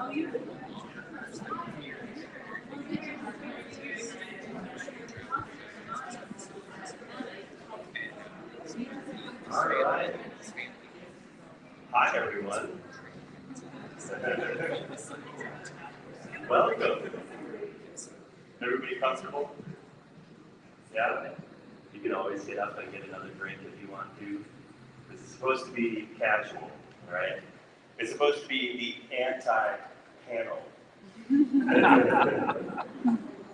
All right. Hi, everyone. Welcome. Everybody comfortable? Yeah? You can always get up and get another drink if you want to. This is supposed to be casual, right? It's supposed to be the anti-panel.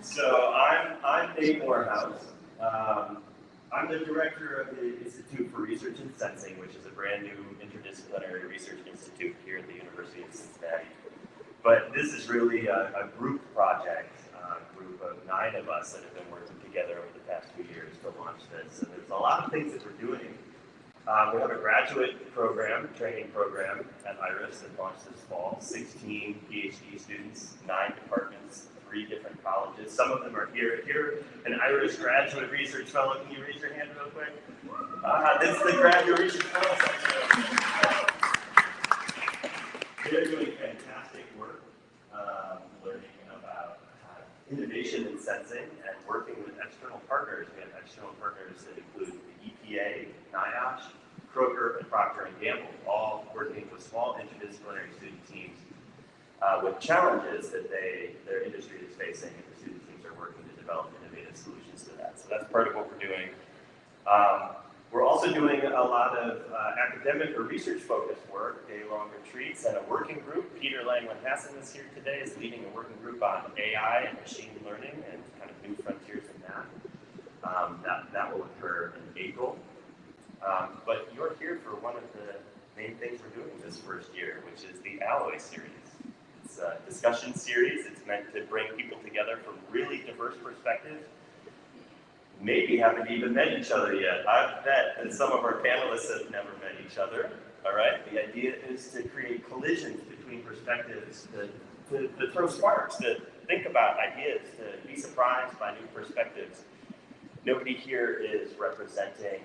So I'm Dave Morehouse. I'm the director of the Institute for Research and Sensing, which is a brand new interdisciplinary research institute here at the University of Cincinnati. But this is really a group project, a group of 9 of us that have been working together over the past few years to launch this. And there's a lot of things that we're doing. We have a graduate program, training program at IRiS that launched this fall. 16 PhD students, 9 departments, 3 different colleges. Some of them are here. If you're an IRiS graduate research fellow, can you raise your hand real quick? This is the graduate research fellow section. They're doing fantastic work, learning about innovation in sensing and working with external partners. We have external partners that include the EPA, NIOSH, Kroger, and Procter Gamble, all working with small interdisciplinary student teams with challenges that their industry is facing, and the student teams are working to develop innovative solutions to that. So that's part of what we're doing. We're also doing a lot of academic or research-focused work, day-long retreats, and a working group. Peter Langland-Hassan is here today, is leading a working group on AI and machine learning and kind of new frontiers in that. That will occur in April. But you're here for one of the main things we're doing this first year, which is the Alloy series. It's a discussion series. It's meant to bring people together from really diverse perspectives. Maybe haven't even met each other yet. I bet that some of our panelists have never met each other. All right. The idea is to create collisions between perspectives, to throw sparks, to think about ideas, to be surprised by new perspectives. Nobody here is representing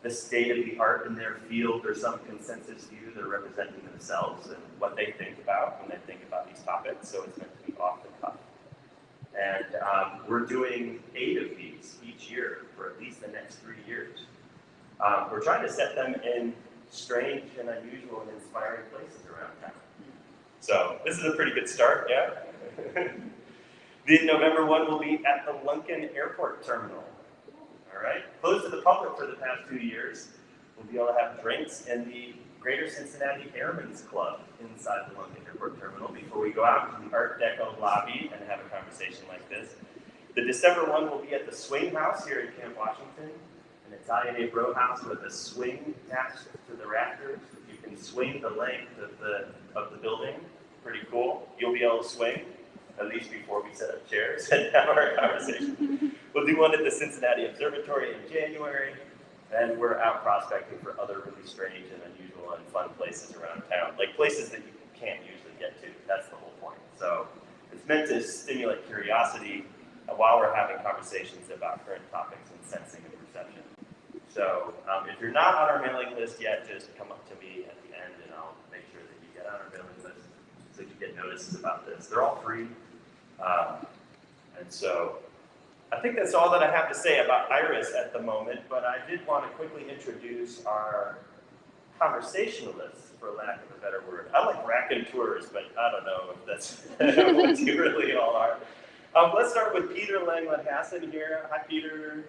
the state of the art in their field or some consensus view. They're representing themselves and what they think about when they think about these topics. So it's meant to be off the cuff. And we're doing 8 of these each year for at least the next 3 years. We're trying to set them in strange and unusual and inspiring places around town. So this is a pretty good start, yeah? The November one will be at the Lunken Airport Terminal. All right, closed to the public for the past 2 years. We'll be able to have drinks in the Greater Cincinnati Airmen's Club inside the Lunken Airport Terminal before we go out to the Art Deco lobby and have a conversation like this. The December one will be at the Swing House here in Camp Washington, an Italianate row house with a swing attached to the rafters. You can swing the length of the building. Pretty cool. You'll be able to swing, at least before we set up chairs and have our conversation. We'll do one at the Cincinnati Observatory in January, and we're out prospecting for other really strange and unusual and fun places around town, like places that you can't usually get to. That's the whole point. So it's meant to stimulate curiosity while we're having conversations about current topics in sensing and perception. So if you're not on our mailing list yet, just come up to me at the end and I'll make sure that you get on our mailing list so you get notices about this. They're all free. And so I think that's all that I have to say about IRiS at the moment, but I did want to quickly introduce our conversationalists, for lack of a better word. I like raconteurs, but I don't know if that's what you really all are. Let's start with Peter Langland-Hassan here. Hi, Peter.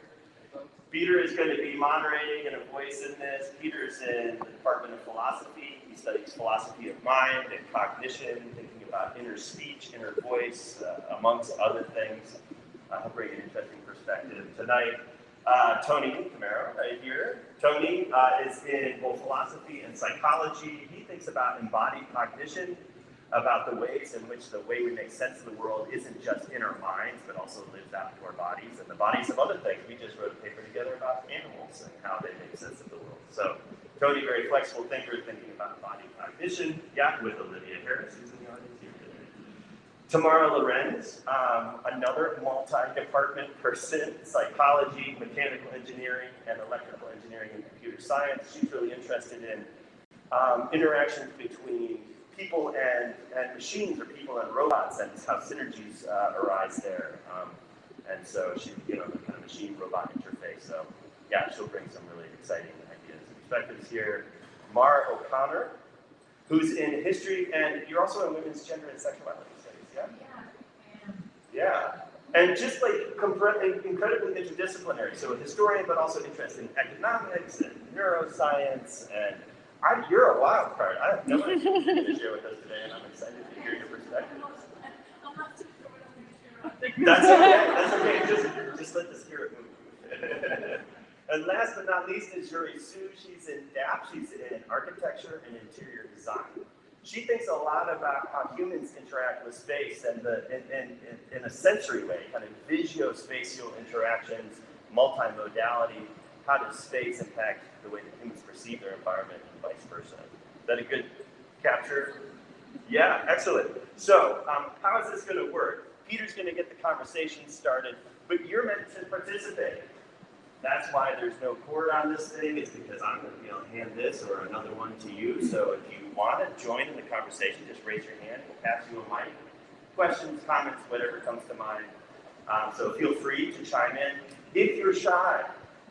Peter is going to be moderating and a voice in this. Peter's in the Department of Philosophy. He studies philosophy of mind and cognition, thinking about inner speech, inner voice, amongst other things. He'll bring an interesting perspective tonight. Tony Chemero right here. Tony is in both philosophy and psychology. He thinks about embodied cognition, about the ways in which the way we make sense of the world isn't just in our minds, but also lives out to our bodies and the bodies of other things. We just wrote a paper together about animals and how they make sense of the world. So Tony, very flexible thinker, thinking about embodied cognition. Yeah, with Olivia Harris, who's in the audience here today. Tamara Lorenz, another multi-department person, psychology, mechanical engineering, and electrical engineering and computer science. She's really interested in interactions between people and machines, or people and robots, and how synergies arise there. And so she, the kind of machine-robot interface. So yeah, she'll bring some really exciting ideas and perspectives here. Maura O'Connor, who's in history, and you're also in women's gender and sexuality studies, yeah? Yeah. And just like incredibly interdisciplinary. So a historian, but also interested in economics and neuroscience. And you're a wild card. I have no idea what you're going to share with us today, and I'm excited to hear your perspective. That's okay. Just let the spirit move. And last but not least is Joori Suh. She's in DAP. She's in architecture and interior design. She thinks a lot about how humans interact with space and in a sensory way, kind of visuospatial interactions, multimodality. How does space impact the way that humans perceive their environment and vice versa? Is that a good capture? Yeah, excellent. So how is this going to work? Peter's going to get the conversation started, but you're meant to participate. That's why there's no cord on this thing. It's because I'm going to hand this or another one to you. So if you want to join in the conversation, just raise your hand. We'll pass you a mic. Questions, comments, whatever comes to mind. So feel free to chime in. If you're shy,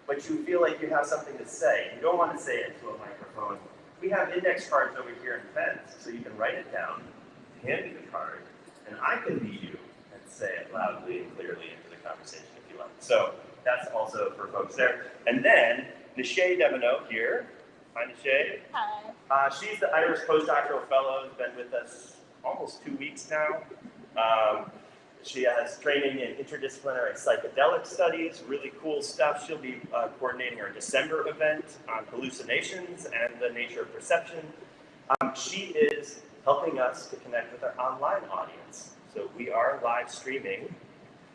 but you feel like you have something to say, you don't want to say it to a microphone, we have index cards over here and pens, so you can write it down, hand me the card, and I can be you and say it loudly and clearly into the conversation if you like. So that's also for folks there. And then Nishay Devono here. Hi, Nishay. Hi. She's the IRiS postdoctoral fellow, has been with us almost 2 weeks now. She has training in interdisciplinary psychedelic studies, really cool stuff. She'll be coordinating our December event on hallucinations and the nature of perception. She is helping us to connect with our online audience. So we are live streaming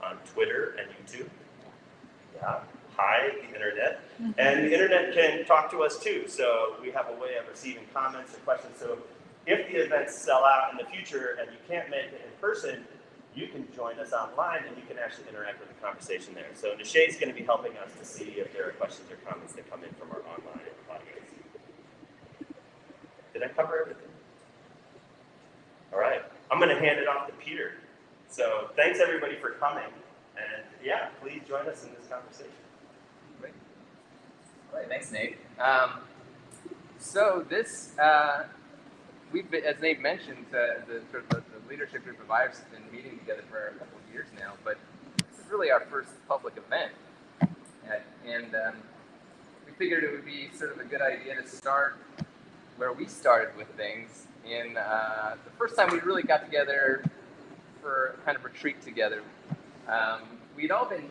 on Twitter and YouTube. Yeah. Hi, the internet. And the internet can talk to us too. So we have a way of receiving comments and questions. So if the events sell out in the future and you can't make it in person, you can join us online and you can actually interact with the conversation there. So Nishay's going to be helping us to see if there are questions or comments that come in from our online audience. Did I cover everything? All right. I'm going to hand it off to Peter. So thanks everybody for coming. And yeah, please join us in this conversation. Great. All right, thanks, Nate. So this, we've been, as Nate mentioned, the leadership group of IRiS has been meeting together for a couple of years now, but this is really our first public event. And we figured it would be sort of a good idea to start where we started with things. In the first time we really got together for a kind of retreat together, we'd all been,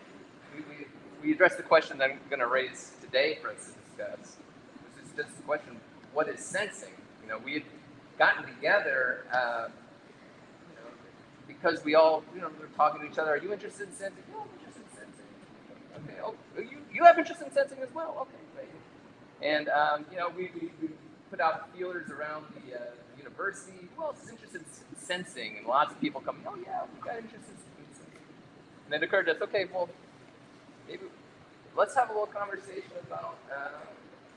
we addressed the question that I'm going to raise today for us to discuss, which is just the question, what is sensing? You know, we had gotten together, because we all, we were talking to each other. Are you interested in sensing? No, I'm interested in sensing. Okay, oh, you have interest in sensing as well? Okay, great. And, we put out feelers around the university. Who else is interested in sensing? And lots of people come, oh yeah, we got interested in sensing. And then it occurred to us, okay, well, maybe let's have a little conversation about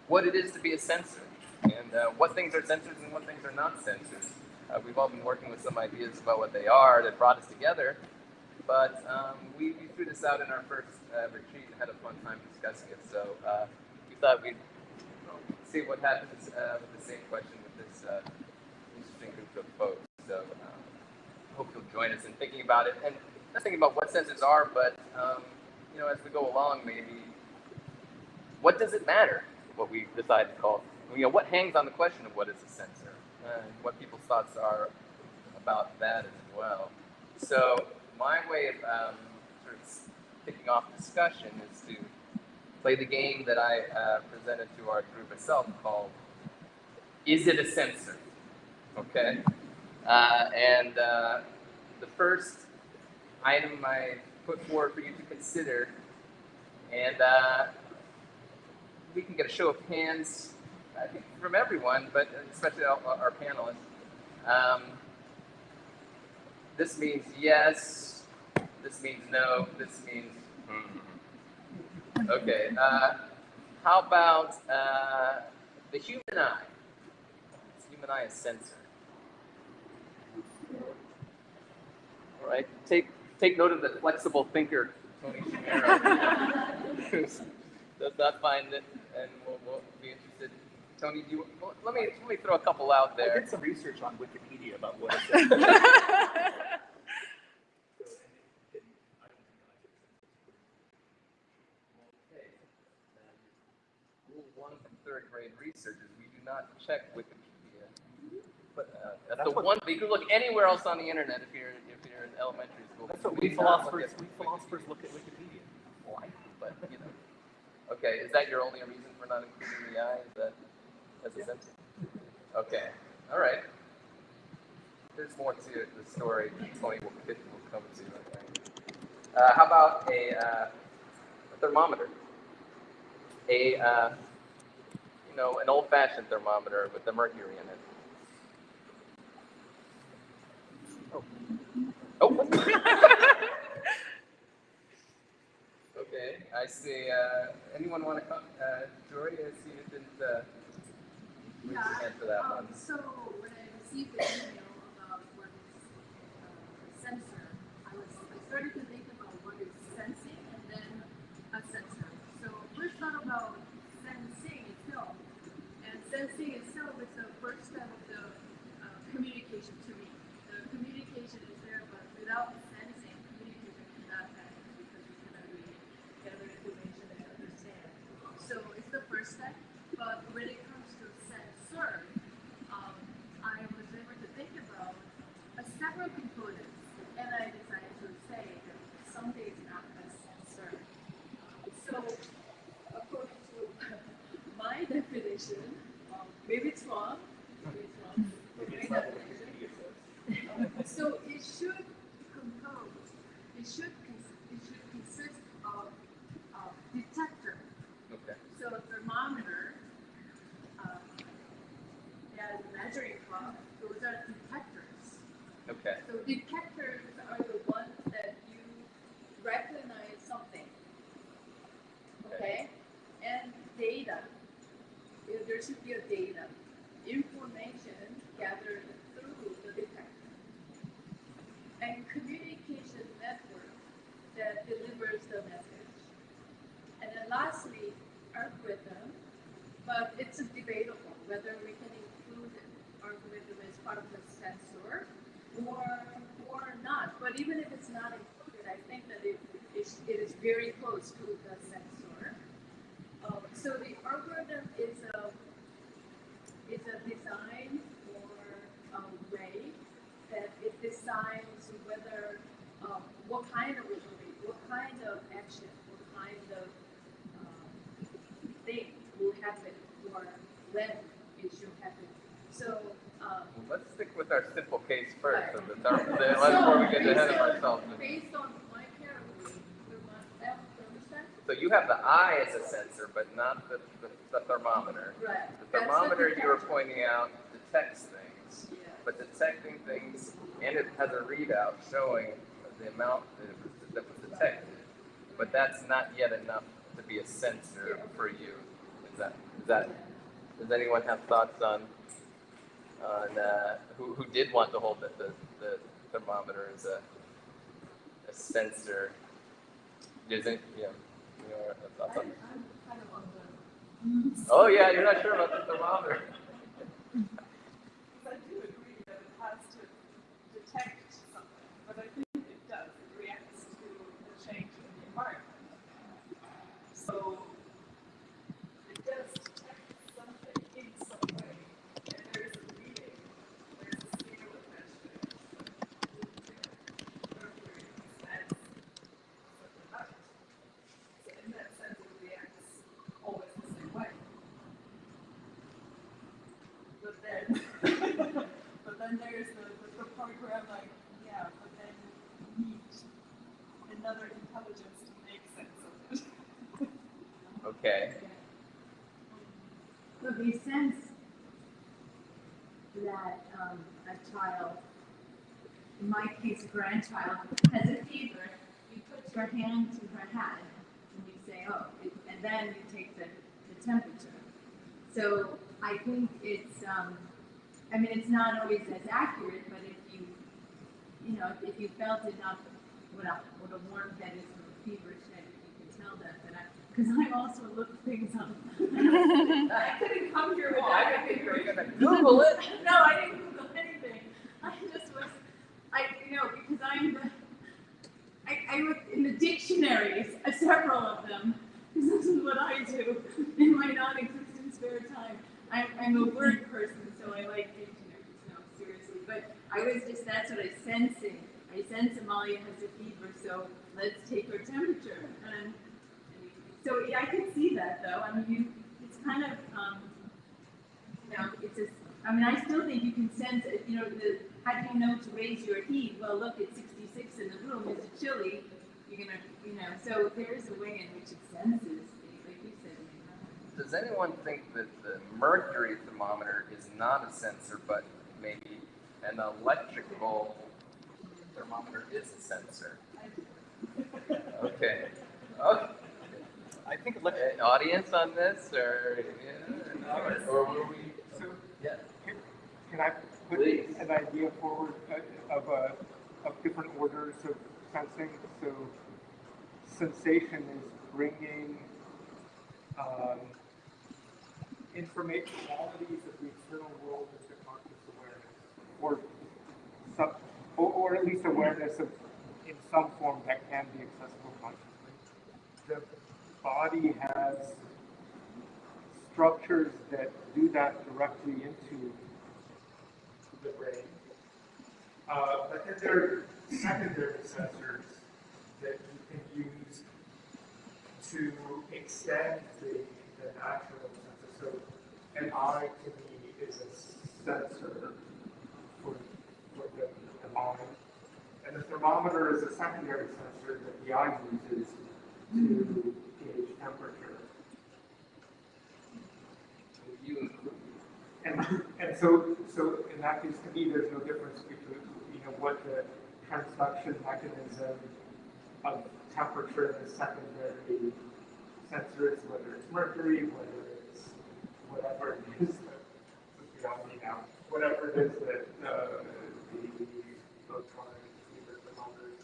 what it is to be a sensor, and what things are sensors and what things are not sensors. We've all been working with some ideas about what they are that brought us together, but we threw this out in our first retreat and had a fun time discussing it. So we thought we'd see what happens with the same question with this interesting group of folks. So I hope you'll join us in thinking about it, and not thinking about what sensors are, but as we go along, maybe what does it matter what we decide to call it? What hangs on the question of what is a sensor, and what people's thoughts are about that as well. So my way of sort of kicking off discussion is to play the game that I presented to our group itself called Is It a Sensor? Okay? And the first item I put forward for you to consider, and we can get a show of hands, I think, from everyone, but especially our panelists. This means yes, this means no, this means Okay, how about the human eye? The human eye is sensor. All right. Take note of the flexible thinker, Tony Chemero, who does not find it, and we'll be interested. Tony, let me throw a couple out there. I did some research on Wikipedia about what it says. Rule 1 from third grade research is we do not check Wikipedia. But that's the what- one. You can look anywhere else on the internet if you're in elementary school. That's what Do we not philosophers look at look at Wikipedia. Why? But you know. Okay, is that your only reason for not including the I? Is that as a sentence? Okay. All right. There's more to the story. Tony will come to. How about a thermometer? An old-fashioned thermometer with the mercury in it. Oh. Okay, I see. Anyone want to come? Joori, I see you didn't raise your hand for that one. So when I received the email about what is sensor, I started to think about what is sensing and then a sensor. So first thought about sensing itself, and sensing itself is the first step of the communication to me. The communication is there, but without sensing, communication cannot happen because you cannot really gather information and understand. So it's the first step, but when it comes to sensor, I was able to think about several components, and I decided to say that something is not a sensor. So according to my definition, maybe it's wrong, but my definition. So it should consist of detector. Okay. So a thermometer and measuring rod, those are detectors. Okay. So detectors are the ones that you recognize something. Okay? And data. There should be a data. Information gathered through the detector. And communication network that delivers the message. And then lastly, algorithm, but it's debatable whether we can include algorithm as part of the sensor or not. But even if it's not included, I think that it is very close to the sensor. So the algorithm is a design or a way that it decides whether what kind of result, what kind of action, what kind of thing will happen or when it should happen. So Let's stick with our simple case first, Right. before we get ahead of ourselves. Based on my category, thermostat. So you have the eye as a sensor, but not the thermometer. Right. The thermometer you were pointing out detects things, Yeah. but detecting things, and it has a readout showing the amount that was detected, but that's not yet enough to be a sensor for you. Does anyone have thoughts on who did want to hold the thermometer as a sensor? Does it, thoughts on? I'm kind of on the. Oh yeah, you're not sure about the thermometer. I do agree that it has to detect something, but I think it does. It reacts to the change in the environment. So it does detect something in some way, and there's a reading, there's a scale attached to it. Mercury as certain height. So in that sense, it reacts always the same way. But then there's the program like, yeah, but then you need another intelligence to make sense of it. Okay. So they sense that a child, in my case, a grandchild, has a fever. You put your hand to her head and you say, oh, and then you take the temperature. So I think it's, it's not always as accurate, but if you you know, if you felt enough, what a warmth that is from a feverish head, you can tell that. Because I also looked things up. I couldn't come here with that. I think you're gonna Google it. No, I didn't Google anything. I just was, you know, because I looked in the dictionaries, several of them, because this is what I do in my non-existent spare time. I'm a word person, so I like dictionaries, no, seriously. But that's what I was sensing. I sense Amalia has a fever, so let's take her temperature. And so yeah, I can see that though. I mean, it's kind of, you know, it's just, I mean, I still think you can sense it, you know, how do you know to raise your heat? Well, look, it's 66 in the room, is it chilly? You're gonna, you know, so there is a way in which it senses, like you said. Does anyone think that the mercury thermometer is not a sensor, but maybe an electrical thermometer is a sensor? Okay. Okay. I think Audience on this, or or were we? so. Yeah. Can I put Please. an idea forward of different orders of sensing? So sensation is bringing information qualities of the external world into conscious awareness, or at least awareness of in some form that can be accessible consciously. The body has structures that do that directly into the brain. But then there are secondary sensors that you can use to extend the natural sensor. So an eye to me is a sensor for the mind. And the thermometer is a secondary sensor that the eye uses to gauge temperature. And so in that case, to me, there's no difference between, you know, what the transduction mechanism of temperature in the secondary sensor is, whether it's mercury, whether it's whatever it is that we all need now, whatever it is that the electronic thermometers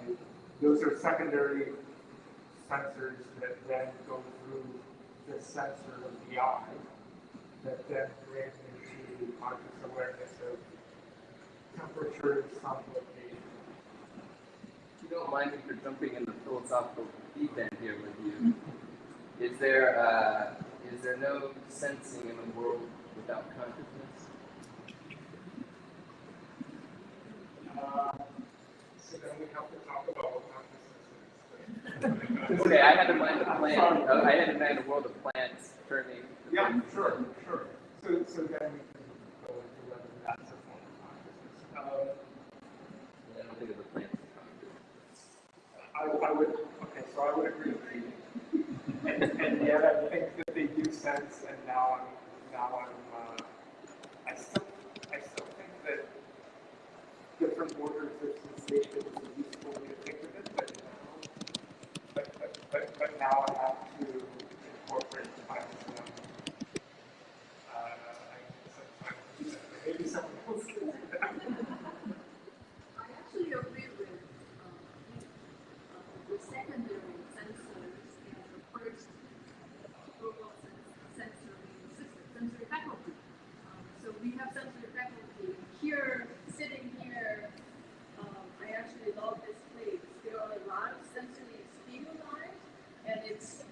use. Those are secondary sensors that then go through the sensor of the eye, that then bring into conscious awareness of temperature in some location. If you don't mind me for jumping in the philosophical deep end here with you, is there no sensing in the world without consciousness? So then we have to talk about what consciousness is. Okay, I had in mind a plant. I had in mind a world of plants turning. Yeah, sure. So then we can go into whether that's a form of consciousness. I don't think of the plants. I would agree with you. And yet I think that they do sense, and now I'm I still think that different orders of sensation is a useful way to think of it, but now I have to incorporate plants. Maybe someone else can do that. I actually agree with the secondary sensors and the first global sensory faculty. So we have sensory faculty here, sitting here. I actually love this place. There are a lot of sensory stimuli, and it's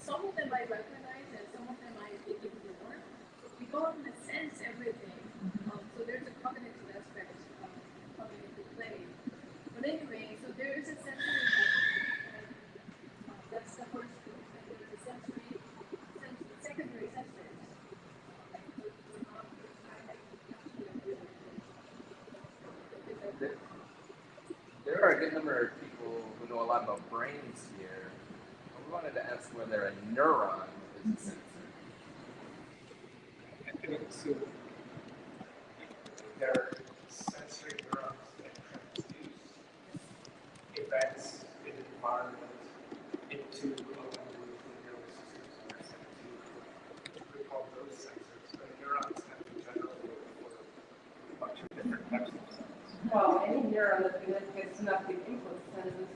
some of them I recognize and some of them I ignore. We don't sense everything, so there's a cognitive aspect coming into play. But anyway, so there is a sensory faculty, and that's the first group, and there's a secondary sensors. There are a good number of people who know a lot about brains here. We wanted to ask whether a neuron is a sensor. I think so. There are sensory neurons that transduce events in the environment into a language the nervous systems are sent to. We call those sensors, but neurons have generally for a bunch of different types of sensors. neuron that gets synaptic input sends this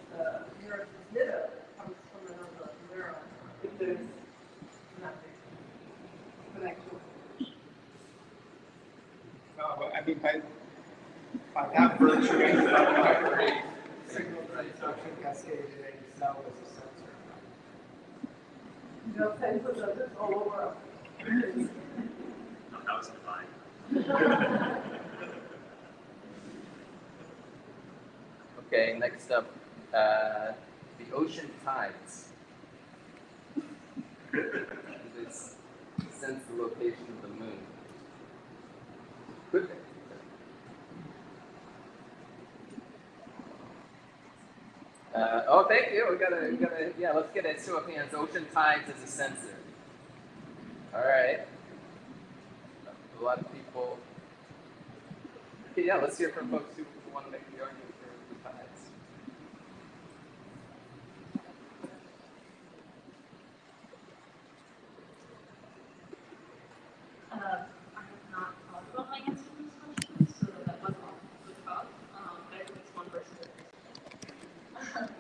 neurotransmitter comes from another neuron if there's synaptic connection. I mean, by that virtue, any signal transduction cascade in any cell is a sensor. You know, sensors are just all over. No, that was divine. Okay, next up, the ocean tides. This sense the location of the moon. Could they? Oh, thank you. We gotta, yeah, let's get it. So, hands. Ocean tides as a sensor. All right. A lot of people. Okay, yeah, let's hear from folks who want to make the argument for the tides. I have not thought about my answer to this question, so that was all good about. I think it's one person.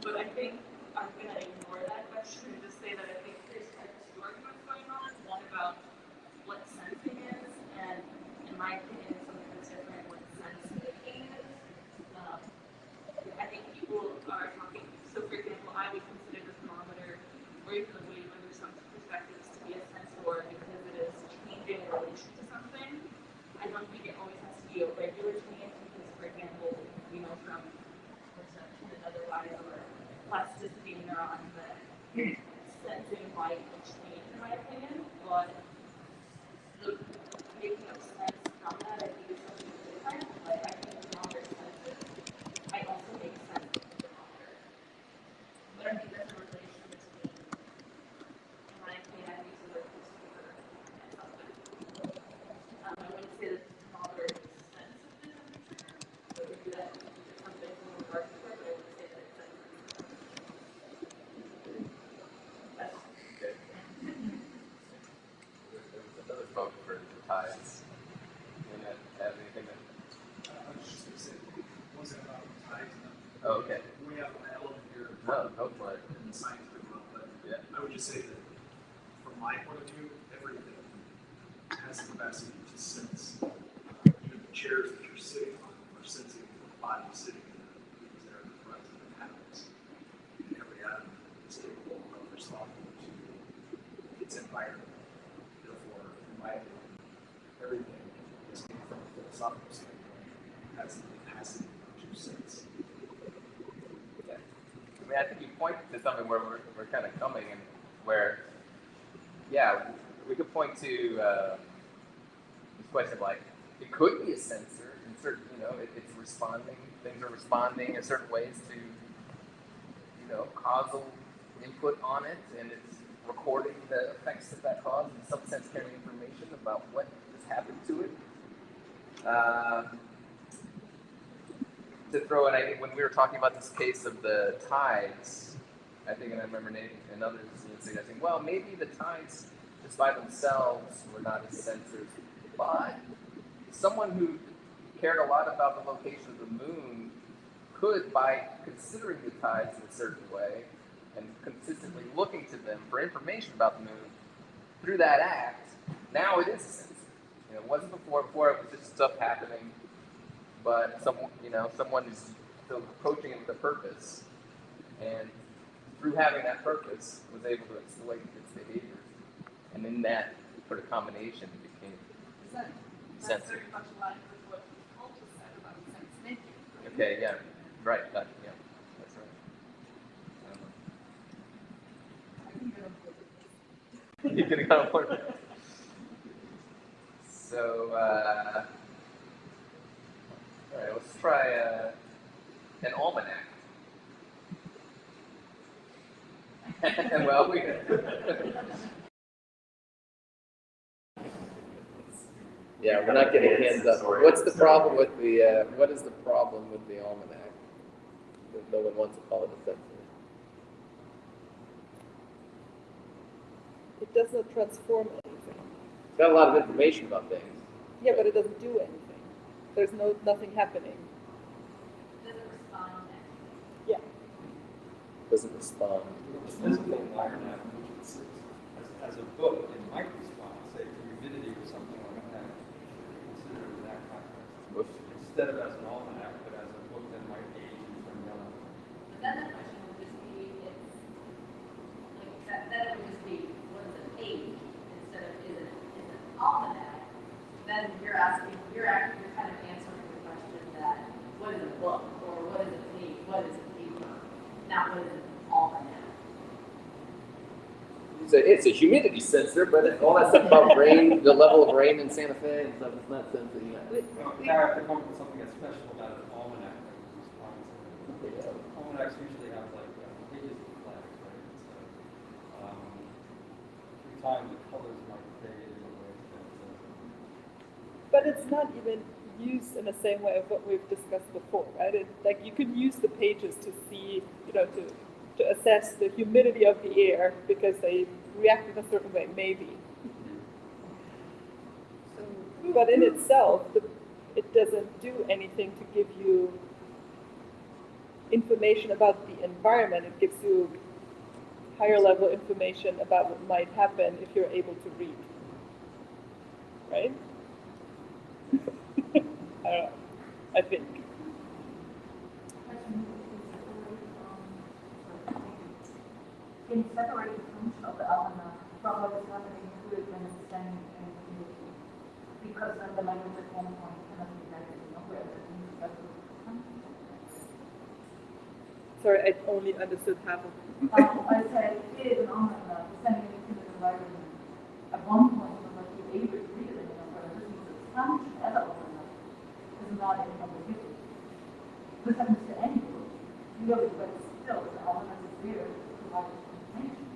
But I think I'm going to ignore that question and just say that I think there's kind of two arguments going on. One about what sensing is, and in my opinion, something that's different what sense making is. I think people are talking, so for example, I would consider the thermometer, or even the weight under some perspectives, to be a sensor because it is changing in relation to something. I don't think it always has to be a regular change because, for example, we know from perception and otherwise, or plasticity in neurons that sensing might change, in my opinion, but the making of sense from that, I think, is something different. Like, I think the thermometer senses, I also make sense of the thermometer. But I think there's a relation between, in my opinion, I think it's a receiver and something. I wouldn't say that the thermometer makes sense of the temperature, but maybe that something in regard to it, but I would say that it's like, that's Okay. There was another vote for the tides. You know, have anything that? I was just going to say, it wasn't about tides. Oh, okay. We have my element here No, go for it. in the scientific realm, but Yeah. I would just say that from my point of view, everything has the capacity to sense. Even the chairs that you're sitting on are sensing the body sitting in them because they're comprised of atoms. And every atom is capable of responding to its environment. Therefore, in my opinion, everything is from a philosophical standpoint has the capacity to sense. Yeah. I mean, I think you point to something where we're kind of coming and where, yeah, we could point to this question of like, it could be a sensor in certain, you know, it's responding, things are responding in certain ways to, you know, causal input on it, and it's recording the effects of that cause, in some sense carrying information about what has happened to it. To throw in, I think when we were talking about this case of the tides, I think, and I remember Nate and others suggesting, well, maybe the tides just by themselves were not as sensors, but someone who cared a lot about the location of the moon could, by considering the tides in a certain way and consistently looking to them for information about the moon, through that act, now it is a sensor. You know, it wasn't before. Before it was just stuff happening, but someone is still approaching it with a purpose, and through having that purpose, was able to exploit its behaviors, and in that sort of combination, it became that's sensor. very much aligned with what Paul just said about sense making. Okay, yeah, right, yeah, that's right. You can go for it. So, all right, let's try an almanac. Well, yeah, we're not getting hands up. What's the problem with the? What is the problem with the almanac? No one wants to call it a sensor. It does not transform anything. It's got a lot of information about things. Yeah, but it doesn't do anything. There's nothing happening. Does it doesn't respond. The physical environment, as a book, it might respond, say, to humidity or something like that. Consider it in that context. Instead of as an almanac, but as a book that might age and turn yellow. But then the question would just be, it's like that would just be, what is an age instead of is it an almanac? Then you're kind of answering the question that what is a book or what is a page, what is a paper, not what is an almanac. It's a humidity sensor, but all that stuff about rain, the level of rain in Santa Fe and stuff, it's not sensing that. Now I have to come up with something that's special about an almanac that responds to it. Almanacs usually have like pages of flags, right? So through time the colors might fade in a way that But it's not even used in the same way of what we've discussed before, right? Like you could use the pages to see, to assess the humidity of the air because they react in a certain way, maybe. But in itself, it doesn't do anything to give you information about the environment. It gives you higher level information about what might happen if you're able to read, right? I don't know, I think. In separating function of the almanac from what is happening to it when it's standing in the community. Because then the language at one point cannot be read nowhere. Sorry, I only understood half of it. I said it is an almanac, sending it to the environment. At one point, it was like able to read it anymore, but this means the function as an almanac is not any longer useful. This happens to any book, really, but still, the almanac is there to provide information.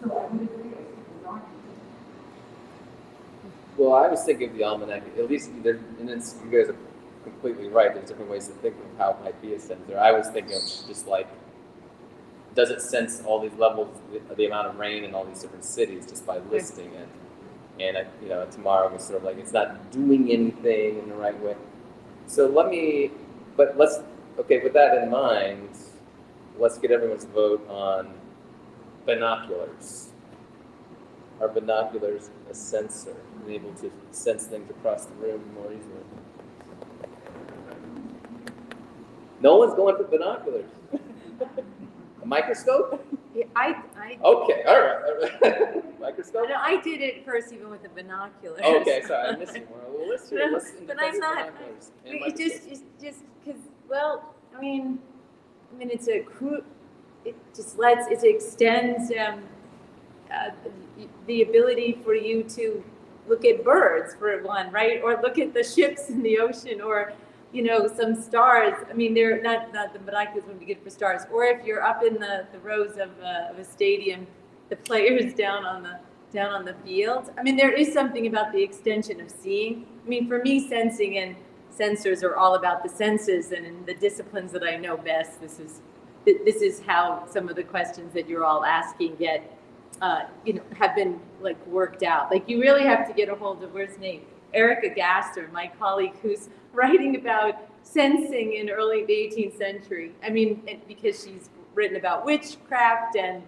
So I would agree, I think it's not. Well, I was thinking of the almanac, at least, and it's, you guys are completely right, there's different ways to think of how it might be a sensor. I was thinking of just like, does it sense all these levels, the amount of rain in all these different cities just by listing it? And, tomorrow was sort of like, it's not doing anything in the right way. So with that in mind, let's get everyone's vote on binoculars. Are binoculars a sensor, and able to sense things across the room more easily? No one's going for binoculars. A microscope? Yeah, I Okay, all right. Microscope? no, I did it first even with the binoculars. Okay, sorry, I'm missing more. Well, let's But I'm not. It just because, well, I mean, it's it extends the ability for you to look at birds for one, right? Or look at the ships in the ocean, or some stars. I mean, they're not the binoculars would be good for stars. Or if you're up in the rows of a stadium, the players down on the field. I mean, there is something about the extension of seeing. I mean, for me, sensing and sensors are all about the senses, and in the disciplines that I know best, this is how some of the questions that you're all asking get, have been like worked out. Like you really have to get a hold of, where's his name? Erica Gasser, my colleague, who's writing about sensing in the 18th century. I mean, because she's written about witchcraft and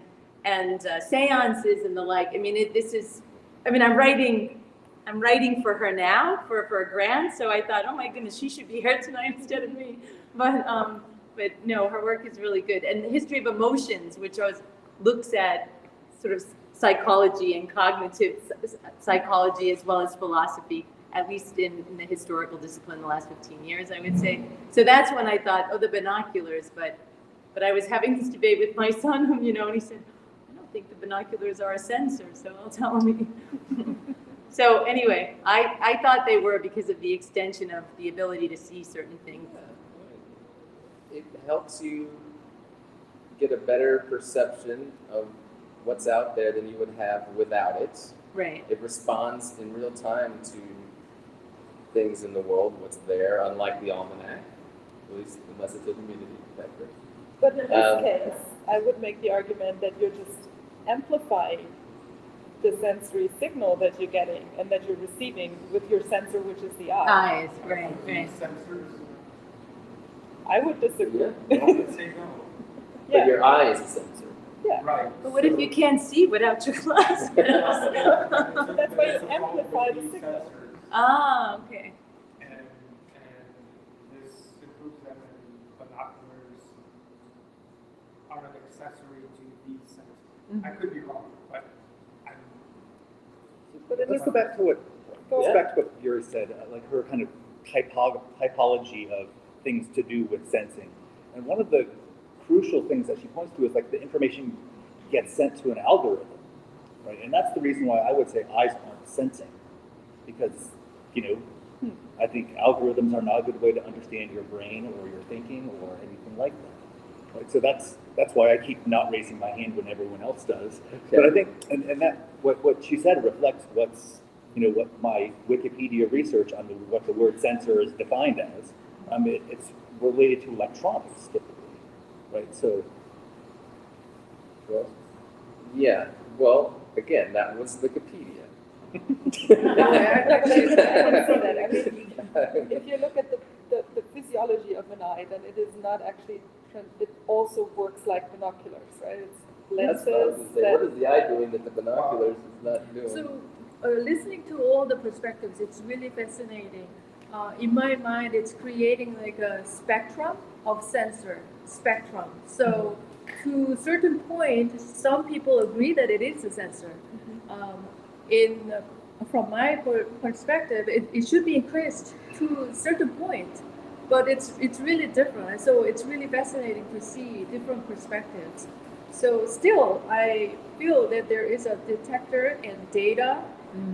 seances and the like. I mean, I'm writing for her now for a grant. So I thought, oh my goodness, she should be here tonight instead of me. But no, her work is really good. And the history of emotions, which looks at sort of psychology and cognitive psychology as well as philosophy, at least in the historical discipline in the last 15 years, I would say. So that's when I thought, the binoculars. But I was having this debate with my son, and he said, I don't think the binoculars are a sensor, so I'll tell him. So anyway, I thought they were because of the extension of the ability to see certain things. It helps you get a better perception of what's out there than you would have without it. Right. It responds in real time to things in the world, what's there, unlike the almanac, at least unless it's a humidity detector. But in this case, I would make the argument that you're just amplifying the sensory signal that you're getting and that you're receiving with your sensor, which is the eye. Eyes, right. These sensors, I would disagree. Yeah, I would say no. But your eye is a sensor. Yeah. Right. But what if you can't see without your glasses? That's why you amplify the signal. Ah, okay. And this improves them in binoculars are an accessory to these sensors. I could be wrong, but I'm. But it Let's is go back to what Yeah. Joori said, like her kind of typology of things to do with sensing. And one of the crucial things that she points to is like the information gets sent to an algorithm, right? And that's the reason why I would say eyes aren't sensing, because I think algorithms are not a good way to understand your brain or your thinking or anything like that. Right? So that's why I keep not raising my hand when everyone else does. Okay. But I think, and that what she said reflects what's what my Wikipedia research on what the word sensor is defined as. It's related to electronics typically, right? So, Well, yeah. Well, again, that was Wikipedia. I can see that. I mean, if you look at the physiology of an eye, then it is not actually, it also works like binoculars, right? It's That's what I was lenses. gonna say. What is the eye doing that the binoculars is not doing? So, listening to all the perspectives, it's really fascinating. In my mind, it's creating like a spectrum of sensor spectrum. So, to a certain point, some people agree that it is a sensor. From my perspective, it should be increased to a certain point, but it's really different. So it's really fascinating to see different perspectives. So still, I feel that there is a detector and data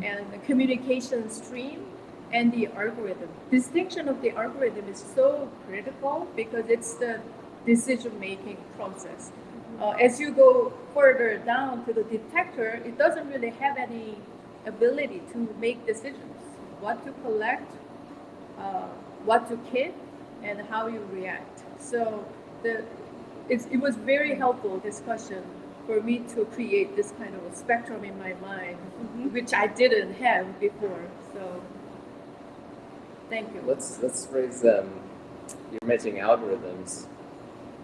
and a communication stream and the algorithm. Distinction of the algorithm is so critical because it's the decision-making process. As you go further down to the detector, it doesn't really have any ability to make decisions, what to collect, what to keep, and how you react. So it was very helpful discussion for me to create this kind of a spectrum in my mind, which I didn't have before. So thank you. Let's raise you're mentioning algorithms.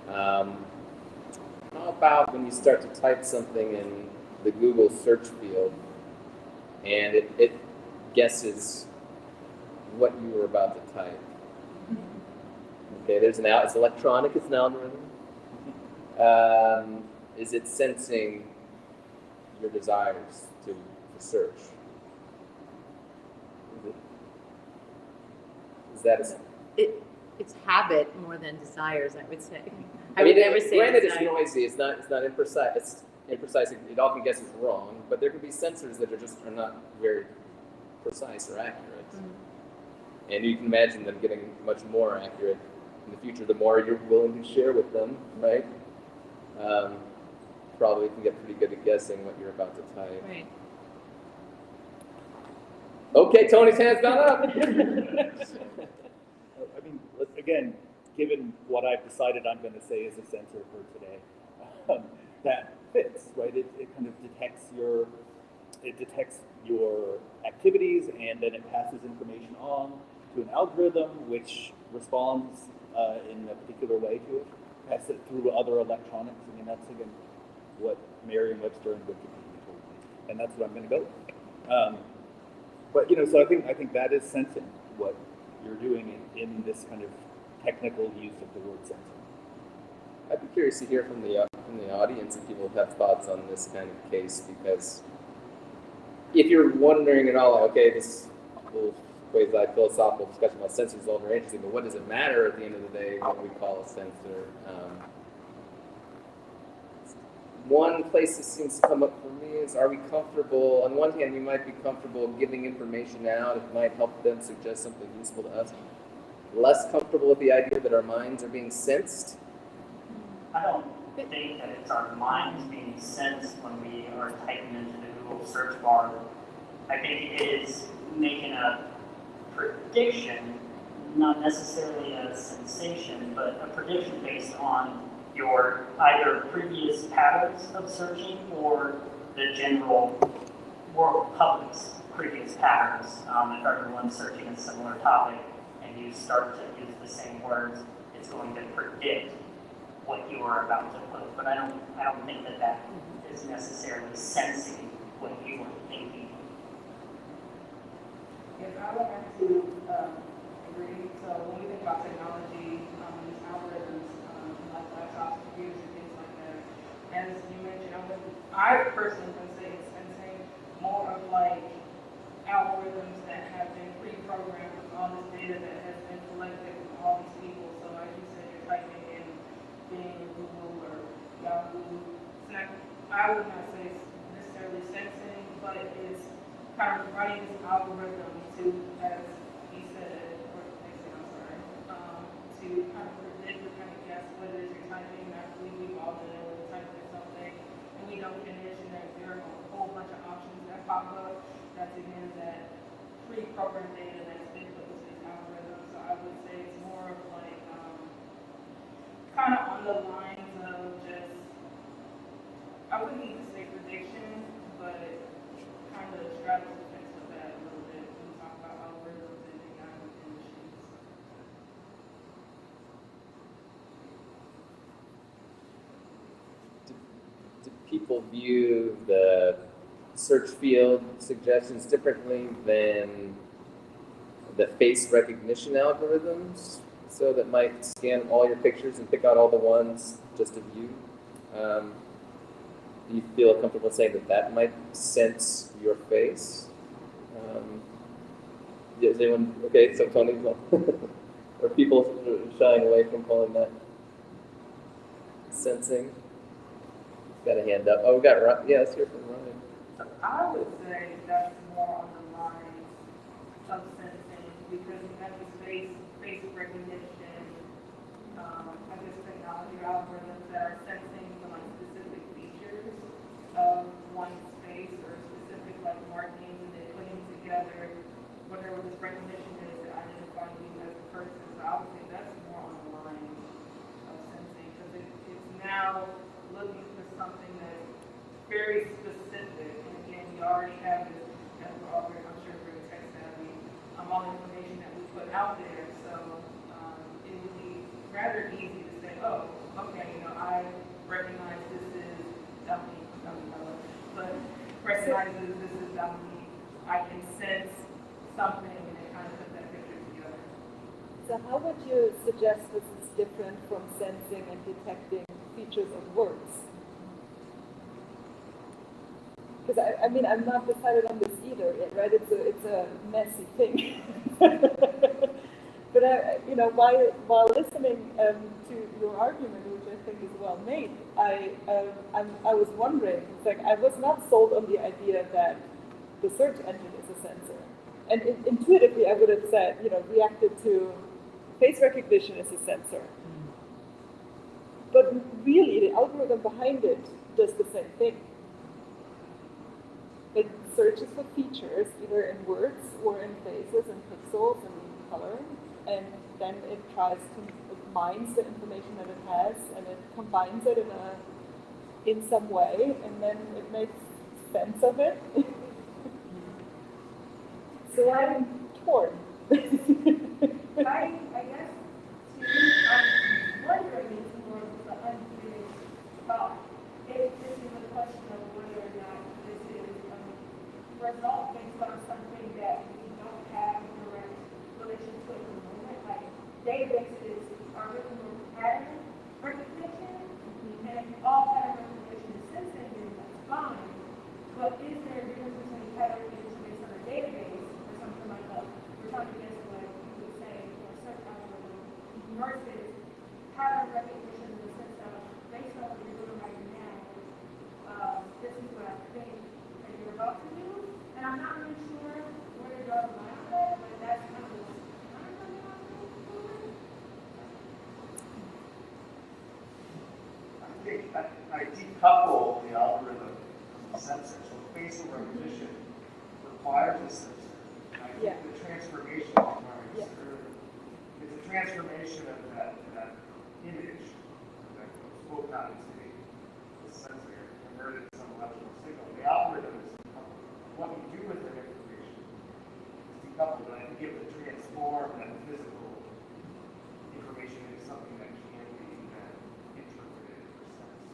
How about when you start to type something in the Google search field and it guesses what you were about to type? Okay, it's electronic, it's an algorithm. Is it sensing your desires to search? Is that It's habit more than desires, I would say. I mean, would never say granted, it's desire. noisy. It's not imprecise. It's imprecise. It often guesses wrong, but there can be sensors that are not very precise or accurate. And you can imagine them getting much more accurate in the future. The more you're willing to share with them, right? Probably can get pretty good at guessing what you're about to type. Right. Okay, Tony's hand's gone up. I mean, again, given what I've decided I'm going to say as a sensor for today, that fits, right? It kind of detects your activities, and then it passes information on to an algorithm which responds in a particular way to it, passes it through other electronics. I mean, that's again what Merriam-Webster and Wikipedia told me, and that's what I'm going to go with. But so I think that is sensing what you're doing in this kind of technical use of the word sensing. I'd be curious to hear from the audience if people have thoughts on this kind of case, because if you're wondering at all, okay, this little quasi-philosophical discussion about sensors is all very interesting, but what does it matter at the end of the day what we call a sensor? One place this seems to come up for me is, are we comfortable, on one hand, we might be comfortable giving information out, it might help them suggest something useful to us. Less comfortable with the idea that our minds are being sensed? I don't think that it's our minds being sensed when we are typing into the Google search bar. I think it is making a prediction, not necessarily a sensation, but a prediction based on your either previous patterns of searching or the general world public's previous patterns. If everyone's searching a similar topic and you start to use the same words, it's going to predict what you are about to post. But I don't think that that is necessarily sensing what you are thinking. Yes, I would have to agree. So when we think about technology, these algorithms, like laptops, computers, and things like that, as you mentioned, I personally would say it's sensing more of like algorithms that have been pre-programmed with all this data that has been collected from all these people. So as you said, you're typing in Bing or Google or Yahoo. I would not say it's necessarily sensing, but it is kind of running this algorithm to, as he said, or they said, I'm sorry, to kind of predict or kind of guess what it is you're typing. I believe we've all done it when we're typing something and we don't finish, and there are a whole bunch of options that pop up. That's again that pre-programmed data that's been put into this algorithm. So I would say it's more of like kind of on the lines of just, I wouldn't need to say prediction, but kind of straddles the fence with that a little bit when we talk about algorithms and AI and machines. Do people view the search field suggestions differently than the face recognition algorithms? So that might scan all your pictures and pick out all the ones just of you. Do you feel comfortable saying that that might sense your face? Is anyone, okay, so Tony, are people shying away from calling that sensing? Got a hand up. Oh, we got Ryan. Yeah, let's hear from Ryan. I would say that's more on the lines of sensing because you have this face recognition, I guess technology algorithms that are sensing for like specific features of one's face or specific like markings, and then putting together whatever this recognition is to identify you as a person. So I would say that's more on the lines of sensing because it's now looking for something that's very specific. And again, we already have this, as we're all very, I'm sure very tech savvy, all the information that we put out there. So it would be rather easy to say, oh, okay, I recognize this is Dominique, but recognizes this is Dominique. I can sense something and then kind of put that picture together. So how would you suggest this is different from sensing and detecting features of words? Because I mean, I'm not decided on this either yet, right? It's a messy thing. But while listening to your argument, which I think is well made, I was wondering. It's like I was not sold on the idea that the search engine is a sensor. And intuitively, I would have said, reacted to face recognition as a sensor. But really, the algorithm behind it does the same thing. It searches for features, either in words or in faces and pixels and coloring, and then it mines the information that it has, and it combines it in some way, and then it makes sense of it. So I'm torn. I guess to me, I'm wondering if more of the unfinished thought. If this is a question of whether or not this is a result based on something that we don't have a direct relation to at the moment, like databases are written with pattern recognition, and if all pattern recognition is sensing, then that's fine. But is there a difference between pattern recognition based on a database or something like that? We're talking against what you would say for a search algorithm versus pattern recognition in the sense of based on what you're doing right now, this is what I think that you're about to do. And I'm not really sure where to draw the line on that, but that's kind of what's coming from the algorithm. I think I decouple the algorithm from the sensor. So facial recognition requires a sensor. I think the transformation requires it's a transformation of that image that was spoke out into the sensor, converted to some electrical signal. The algorithm is decoupled. What you do with that information is decoupled, and I think you have to transform that physical information information is something that can be interpreted or sensed.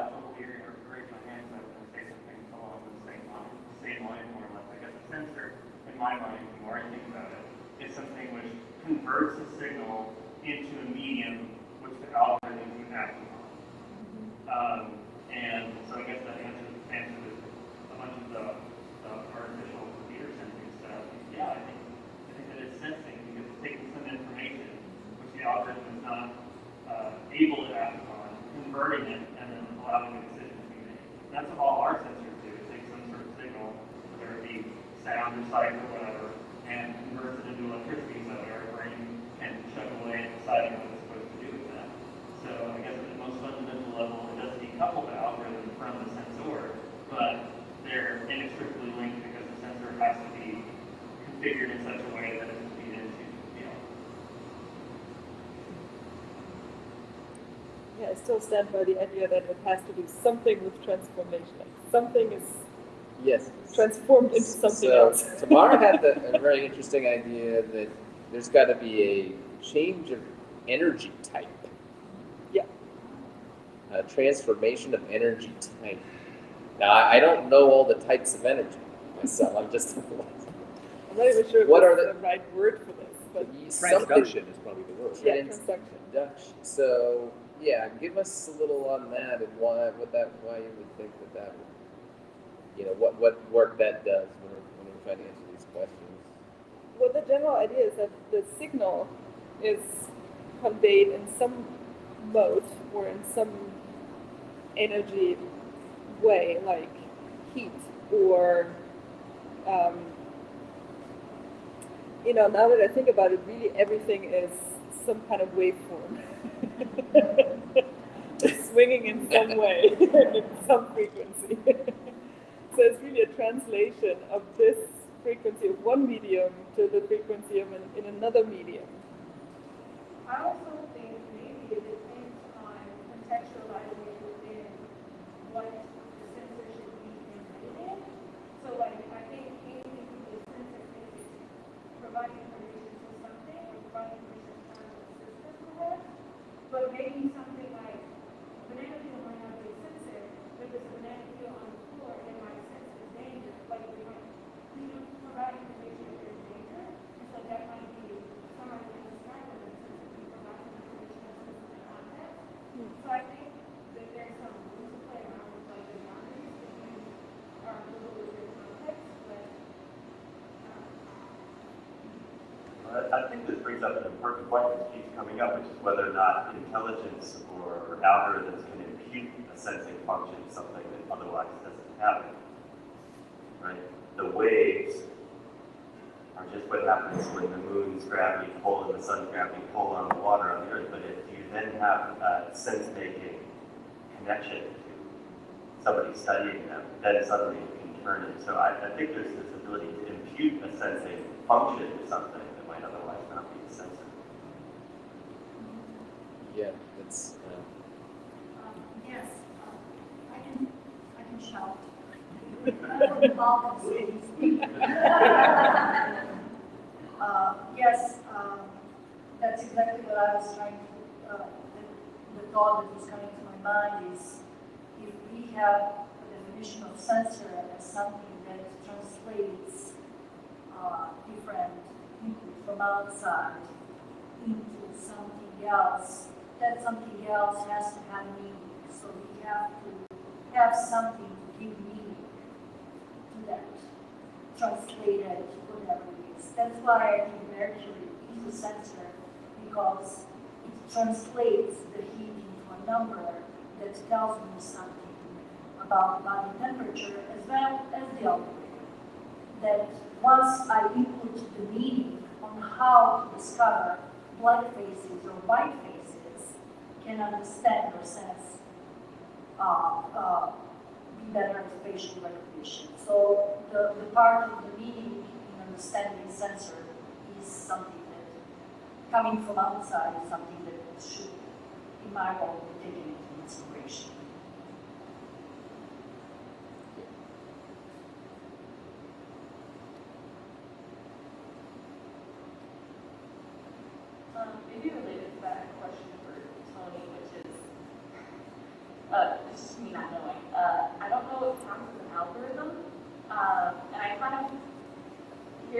Totally raise my hand, I was going to say something along the same line, more or less. I guess a sensor, in my mind, the more I think about it, is something which converts a signal into a medium which the algorithm can act upon. And so I guess that answers a bunch of the artificial computer sensing stuff. Yeah, I think that it's sensing because it's taking some information which the algorithm is not able to act upon, converting it, and then allowing a decision to be made. That's what all our sensors do. It takes some sort of signal, whether it be sound or sight or whatever, and converts it into electricity so that our brain can chug away and decide what it's supposed to do with that. So I guess at the most fundamental level, it doesn't decouple the algorithm from the sensor, but they're inextricably linked because the sensor has to be configured in such a way that it can feed into, Yeah, I still stand by the idea that it has to do something with transformation. Like something is transformed into something else. Tamara had a very interesting idea that there's got to be a change of energy type. Yeah. A transformation of energy type. Now, I don't know all the types of energy myself. I'm just. I'm not even sure what are the right word for this, but transduction is probably the word. Yeah, transduction. So, yeah, give us a little on that and why you would think that would, what work that does when we're trying to answer these questions. Well, the general idea is that the signal is conveyed in some mode or in some energy way, like heat or, now that I think about it, really everything is some kind of waveform. It's swinging in some way, in some frequency. So it's really a translation of this frequency of one medium to the frequency of in another medium. I also think maybe it depends on contextualizing it within what the sensor should be embedded in. So like I think anything from the sensor is providing information for something or providing information for the system perhaps. But maybe something like a banana peel might not be a sensor, but there's a banana peel on the floor and it might sense the danger. Like it might provide information if there's danger. And so that might be somebody can describe it as a sensor can provide information in specific context. So I think that there's some room to play around with like the boundaries if you are familiar with your context, but I think this brings up an important point that keeps coming up, which is whether or not intelligence or algorithms can impute a sensing function to something that otherwise doesn't have it. Right? The waves are just what happens when the moon's gravity pull and the sun's gravity pull on the water on the earth. But if you then have a sense-making connection to somebody studying them, then suddenly you can turn it. So I think there's this ability to impute a sensing function to something that might otherwise not be a sensor. Yeah, that's. Yes, I can shout. Yes, that's exactly what I was trying to, the thought that was coming to my mind is if we have a definition of sensor as something that translates different input from outside into something else, that something else has to have meaning. So we have to have something to give meaning to that, translated, whatever it is. That's why I think mercury is a sensor, because it translates the heat into a number that tells me something about body temperature as well as the algorithm. That once I input the meaning on how to discover black faces or white faces, can understand or sense better facial recognition. So the part of the meaning in understanding sensor is something that coming from outside is something that should, in my role, be taken into consideration.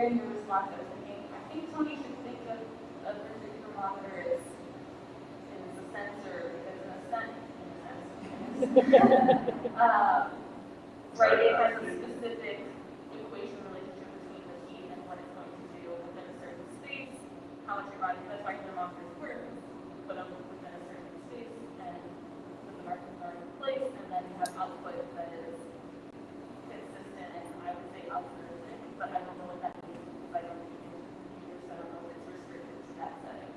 hearing your response, I was thinking, I think Tony should think of a mercury thermometer as a sensor, because in a sense, right, it has a specific equation relationship between the heat and what it's going to do within a certain space, how much your body, that's why thermometers work, put them within a certain space, and put the markers are in place, and then you have output that is consistent, and I would say algorithmic, but I don't know what that means, because I don't use computers, so I don't know if it's restricted to that setting.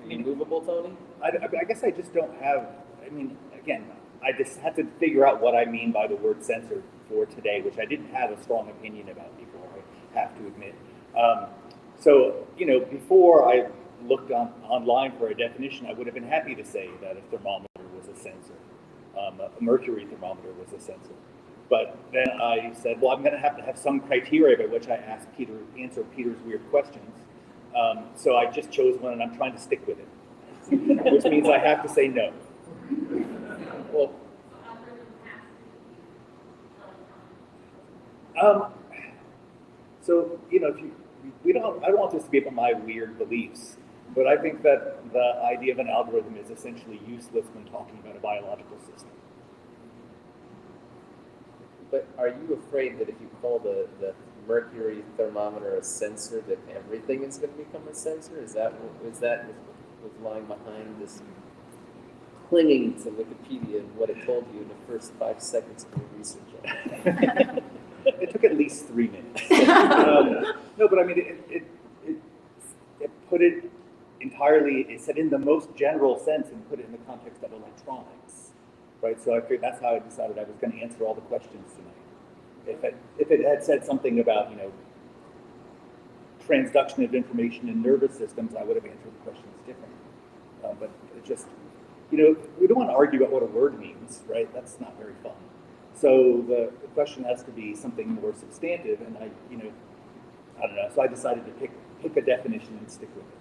Are you movable, Tony? I guess I just don't have, I mean, again, I just had to figure out what I mean by the word sensor for today, which I didn't have a strong opinion about before, I have to admit. So, you know, before I looked online for a definition, I would have been happy to say that a thermometer was a sensor. A mercury thermometer was a sensor. But then I said, well, I'm going to have some criteria by which I answer Peter's weird questions. So I just chose one, and I'm trying to stick with it, which means I have to say no. Well, so you know, I don't want this to be about my weird beliefs, but I think that the idea of an algorithm is essentially useless when talking about a biological system. But are you afraid that if you call the mercury thermometer a sensor, that everything is going to become a sensor? Is that what's lying behind this clinging to Wikipedia and what it told you in the first 5 seconds of your research? It took at least 3 minutes. No, but I mean, it put it entirely, it said in the most general sense and put it in the context of electronics, right? So I figured that's how I decided I was going to answer all the questions tonight. If it had said something about, you know, transduction of information in nervous systems, I would have answered the questions differently. But it just, you know, we don't want to argue about what a word means, right? That's not very fun. So the question has to be something more substantive, and I don't know. So I decided to pick a definition and stick with it.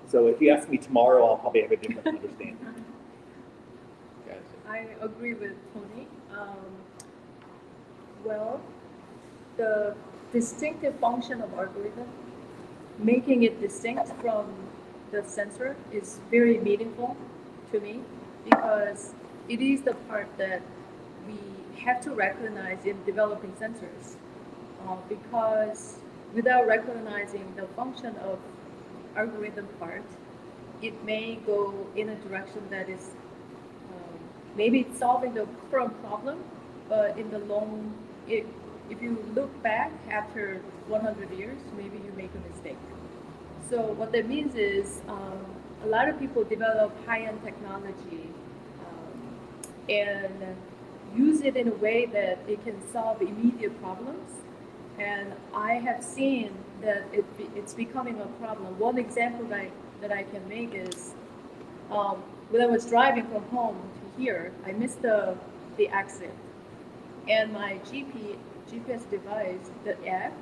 So if you ask me tomorrow, I'll probably have a different understanding. Gotcha. I agree with Tony. Well, the distinctive function of algorithm, making it distinct from the sensor, is very meaningful to me, because it is the part that we have to recognize in developing sensors, because without recognizing the function of algorithm part, it may go in a direction that is maybe it's solving the current problem, but in the long, if you look back after 100 years, maybe you make a mistake. So what that means is a lot of people develop high-end technology and use it in a way that it can solve immediate problems. And I have seen that it's becoming a problem. One example that I can make is when I was driving from home to here, I missed the exit. And my GPS device, the app,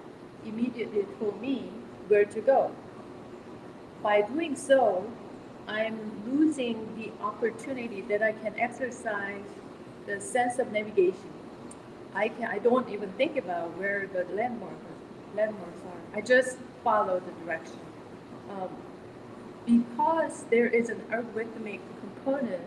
immediately told me where to go. By doing so, I'm losing the opportunity that I can exercise the sense of navigation. I don't even think about where the landmarks are. I just follow the direction. Because there is an algorithmic component,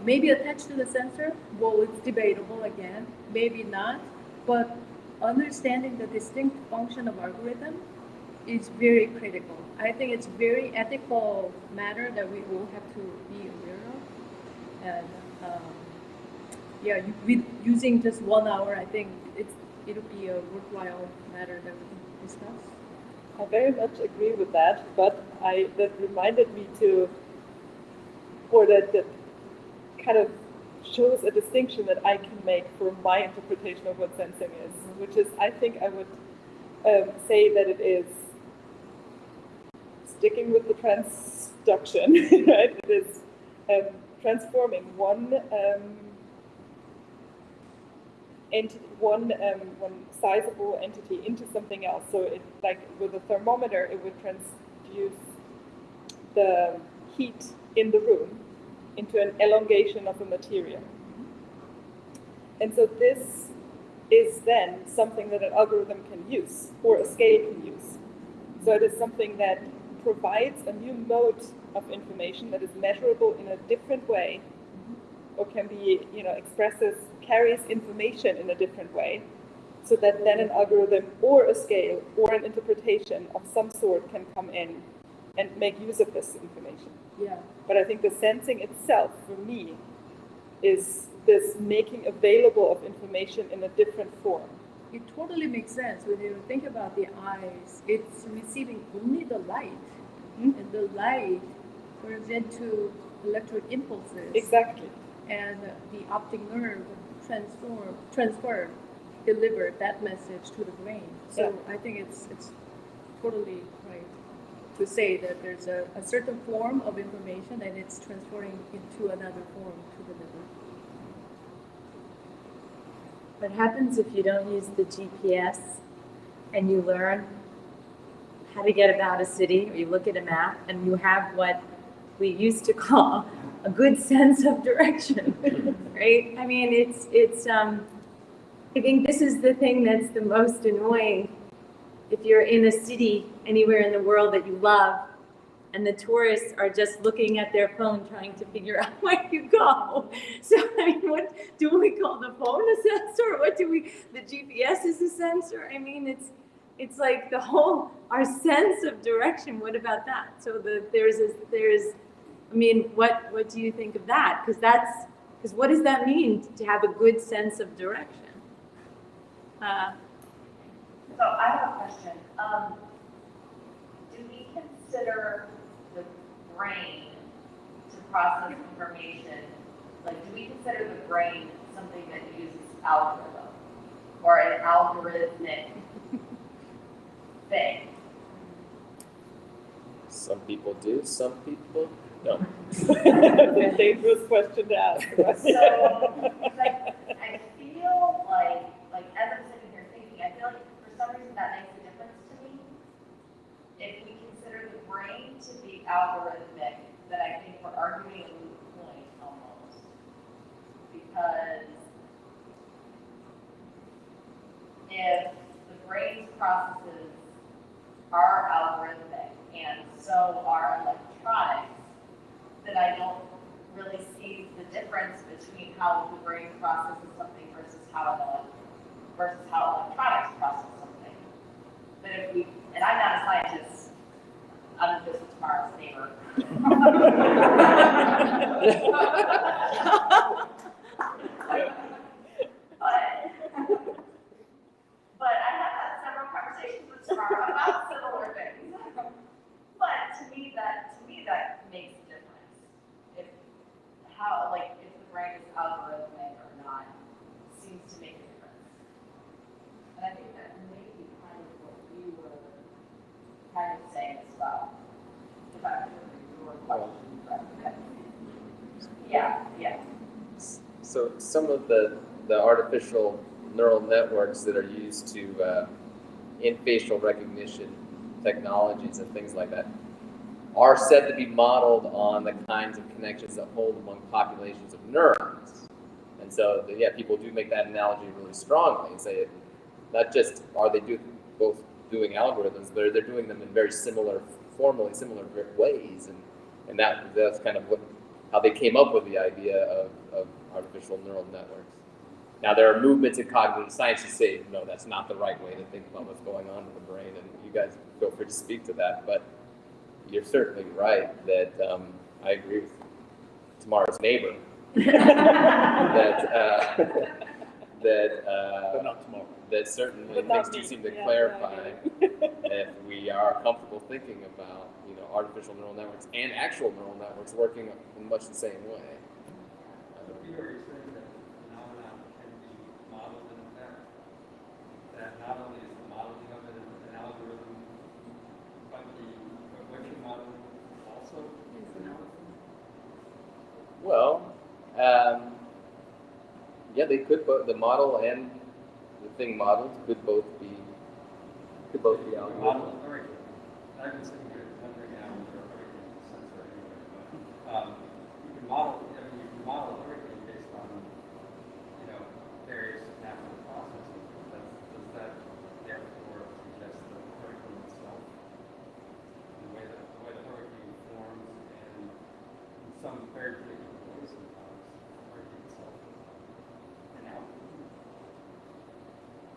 maybe attached to the sensor, well, it's debatable again, maybe not, but understanding the distinct function of algorithm is very critical. I think it's very ethical matter that we all have to be aware of. And using just 1 hour, I think it'll be a worthwhile matter that we can discuss. I very much agree with that, but that reminded me that kind of shows a distinction that I can make for my interpretation of what sensing is, which is, I think I would say that it is sticking with the transduction, right? It is transforming one sizable entity into something else. So it, like with a thermometer, it would transduce the heat in the room into an elongation of a material. And so this is then something that an algorithm can use or a scale can use. So it is something that provides a new mode of information that is measurable in a different way, or can be, carries information in a different way, so that then an algorithm or a scale or an interpretation of some sort can come in and make use of this information. Yeah. But I think the sensing itself, for me, is this making available of information in a different form. It totally makes sense. When you think about the eyes, it's receiving only the light, and the light turns into electric impulses. Exactly. And the optic nerve deliver that message to the brain. So I think it's totally right to say that there's a certain form of information and it's transferring into another form to the liver. What happens if you don't use the GPS and you learn how to get about a city, or you look at a map and you have what we used to call a good sense of direction, right? I mean, I think this is the thing that's the most annoying. If you're in a city anywhere in the world that you love, and the tourists are just looking at their phone trying to figure out where you go. So, I mean, what do we call the phone a sensor? The GPS is a sensor? I mean, it's like our sense of direction, what about that? So what do you think of that? Because what does that mean to have a good sense of direction? So I have a question. Do we consider the brain to process information, do we consider the brain something that uses algorithm or an algorithmic thing? Some people do, some people don't. It's a dangerous question to ask. Right? So, I feel like as I'm sitting here thinking, I feel like for some reason that makes a difference to me. If we consider the brain to be algorithmic, then I think we're arguing a moot point almost. Because if the brain's processes are algorithmic and so are electronics, then I don't really see the difference between how the brain processes something versus how electronics process something. But and I'm not a scientist, I'm just Tamara's neighbor. But I have had several conversations with Tamara about similar things. But to me that makes a difference. If the brain is algorithmic or not seems to make a difference. And I think that may be kind of what you were kind of saying as well. If I'm hearing your question correctly. Yeah. So some of the artificial neural networks that are used to in facial recognition technologies and things like that are said to be modeled on the kinds of connections that hold among populations of neurons. And so, people do make that analogy really strongly and say, not just are they both doing algorithms, but they're doing them in very formally similar ways. And that's kind of how they came up with the idea of artificial neural networks. Now, there are movements in cognitive science that say, no, that's not the right way to think about what's going on in the brain, and you guys feel free to speak to that, but you're certainly right that I agree with Tamara's neighbor but not tomorrow. That certainly things do seem to clarify if we are comfortable thinking about artificial neural networks and actual neural networks working in much the same way. Peter, are you saying that phenomena can be modeled in effect? That not only is the modeling of it an algorithm, but what you model also is an algorithm? Well, they could both, the model and the thing modeled could both be algorithms. Model a hurricane. I've been sitting here wondering now whether a hurricane is a sensor anyway, but you can model a hurricane based on various natural processes.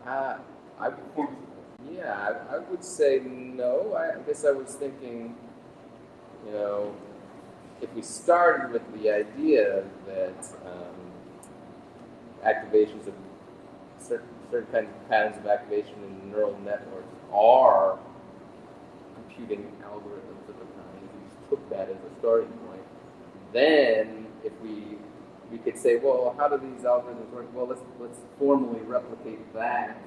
I would, yeah, I would say no. I guess I was thinking, you know, if we started with the idea that activations of certain kinds of patterns of activation in neural networks are computing algorithms at the time, if we just took that as a starting point, then if we could say, well, how do these algorithms work? Well, let's formally replicate that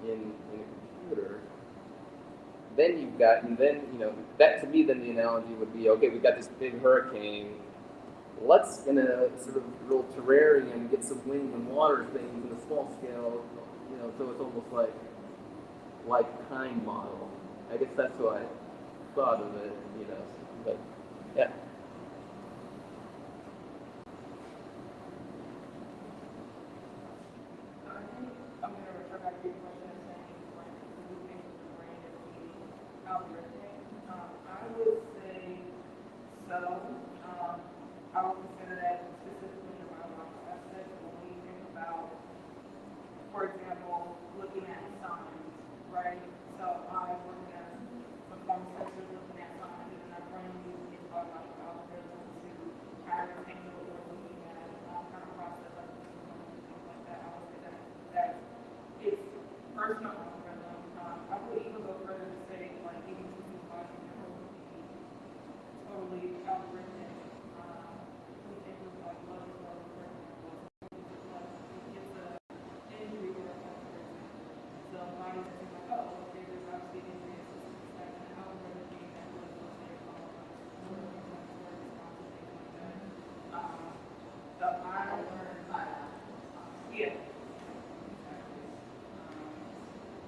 in a computer. Then you've got, and then, you know, that to me, then the analogy would be, okay, we've got this big hurricane. Let's, in a sort of little terrarium, get some wind and water things in a small scale, you know, so it's almost like time model. I guess that's what I thought of it, you know, but yeah. I think I'm going to refer back to your question and saying, like, do you think the brain is being algorithmic? I would say so. I would consider that specifically in my life aspect when we think about, for example, looking at signs, right? So I work as a form sensor looking at signs, and then our brain uses its biological algorithm to ascertain what we're looking at, kind of process like things like that. I would say that it's personal algorithm. I would even go further to say, like, even using the body network would be totally algorithmic. We think of like blood flow, for example. Like, it gets an injury or a so the body doesn't like, oh, okay, there's obviously an injury assistance that's an algorithm being that blood flow there, so I learned yeah.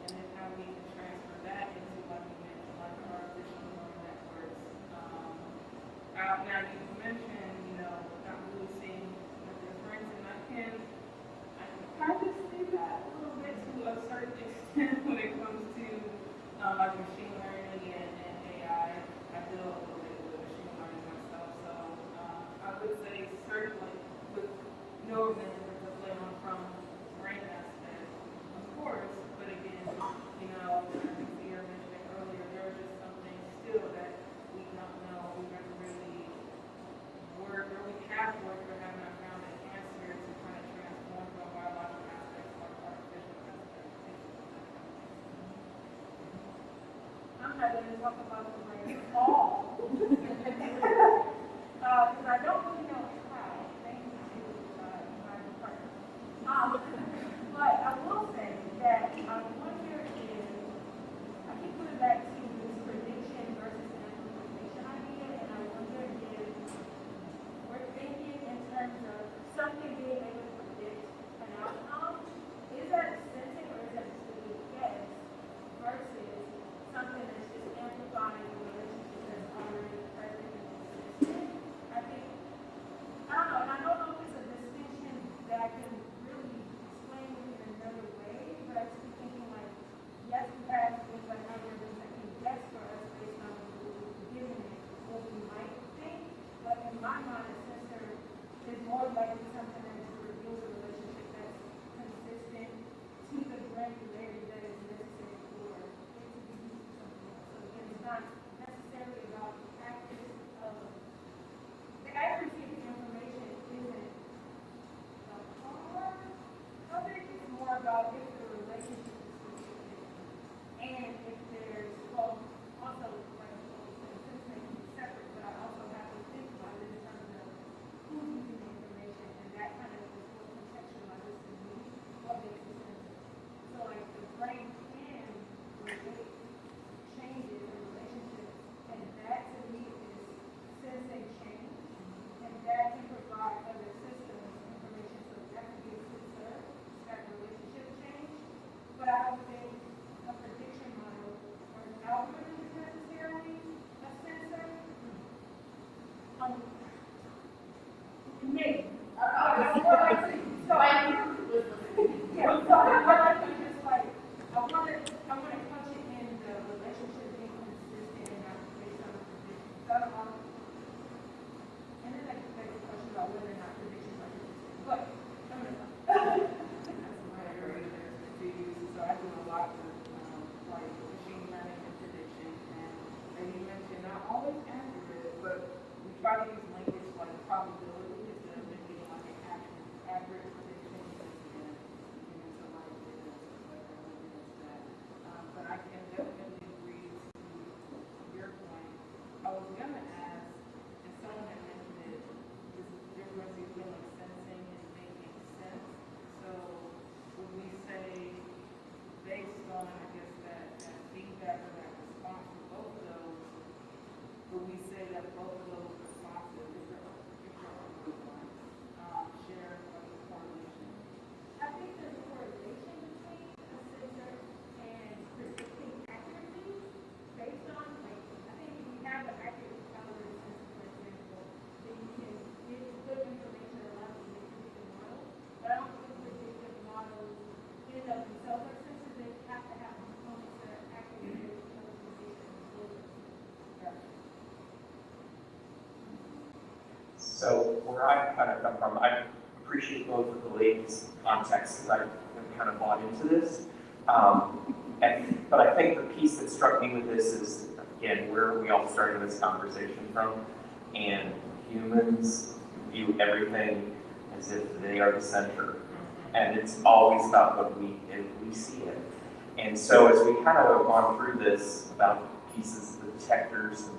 And then how we can transfer that into, like you mentioned, like artificial neural networks. Now you mentioned, you know, not really seeing the difference, and I can kind of see that a little bit to a certain extent when it comes to like machine learning and AI. I do a little bit with machine learning myself, so I would say certainly with neural networks are playing from brain aspect, of course, but again, you know, I think Peter mentioned it earlier, there are just some things still that we don't know, we haven't really worked, or we have worked, but have not found an answer to kind of transform from biological aspects or artificial aspects. I'm not going to talk about the brain at all. Because I don't really know how. Thank you to my partner. But I will say that I wonder if, I keep coming back to this prediction versus implementation idea, and I wonder if we're thinking in terms of something being able to predict an outcome. Is that sensing or is that just a good guess versus something that's just amplifying the relationship that's already present and consistent? I think, I don't know, and I don't know if it's a distinction that I can really explain it in another way, but I keep thinking like, yes, we have things like algorithms that can guess for us based on given what we might think, but in my mind, a sensor is more likely something that just reveals a relationship that's consistent to the granularity that is necessary for it to be used for something else. So again, it's not necessarily about the practice of the accuracy of the information isn't the hard of it. It's more about if the relationship is consistent and if there's, well, also like sensing is separate, but I also have to think about it in terms of who's using the information and that So where I kind of come from, I appreciate both of the ladies' contexts because I've kind of bought into this. But I think the piece that struck me with this is, again, where we all started this conversation from, and humans view everything as if they are the center. And it's always about what we see it. And so as we kind of have gone through this about pieces, the detectors,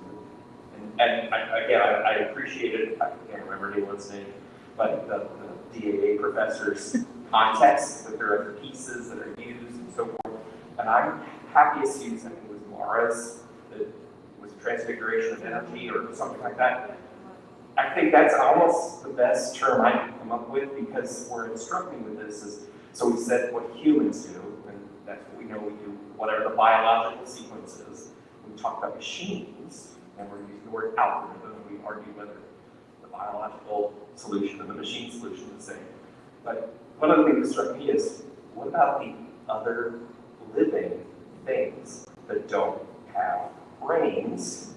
and I appreciated, I can't remember anyone's name, but the DAA professor's context, that there are pieces that are used and so forth. And I'm happiest to use, I think it was Maura's, that was transfiguration of energy or something like that. I think that's almost the best term I can come up with, because where it struck me with this is, so we said what humans do, and that's what we know we do, whatever the biological sequence is. We talk about machines, and we're using the word algorithm, and we argue whether the biological solution and the machine solution is the same. But one of the things that struck me is, what about the other living things that don't have brains,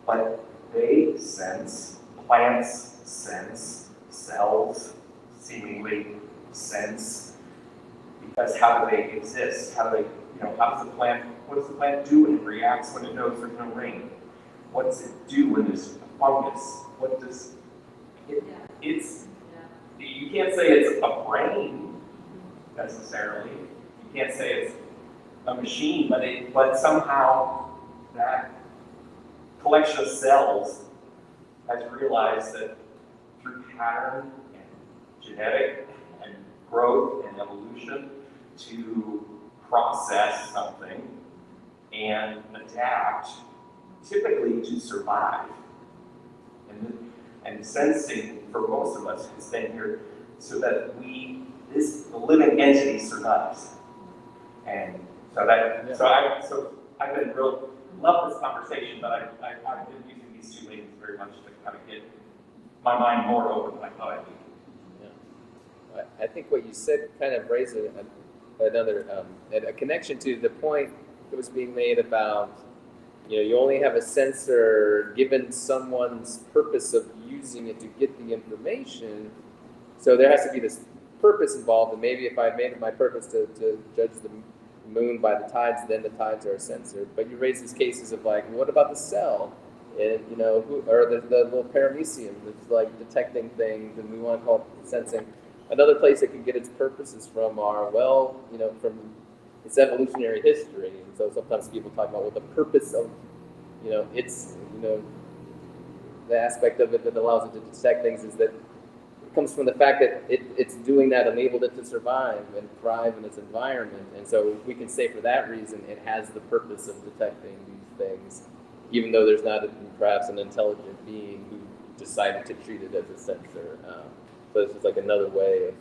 but they sense? Plants sense, cells seemingly sense, because how do they exist? How do they, how does the plant, what does the plant do when it reacts when it knows there's no rain? What does it do when there's fungus? What does it's, you can't say it's a brain necessarily. You can't say it's a machine, but somehow that collection of cells has realized that through pattern and genetic and growth and evolution to process something and adapt, typically to survive. And sensing for most of us has been here so that the living entity survives. And so I've been love this conversation, but I've been using these two ladies very much to kind of get my mind more open than I thought I'd be. Yeah. I think what you said kind of raised a connection to the point that was being made about, you only have a sensor given someone's purpose of using it to get the information. So there has to be this purpose involved, and maybe if I made it my purpose to judge the moon by the tides, then the tides are a sensor. But you raise these cases of like, what about the cell? And or the little paramecium that's like detecting things, and we want to call it sensing. Another place it can get its purposes from are, from its evolutionary history. And so sometimes people talk about what the purpose of, the aspect of it that allows it to detect things is that it comes from the fact that it's doing that enabled it to survive and thrive in its environment. And so we can say for that reason it has the purpose of detecting these things, even though there's not perhaps an intelligent being who decided to treat it as a sensor. So it's just like another way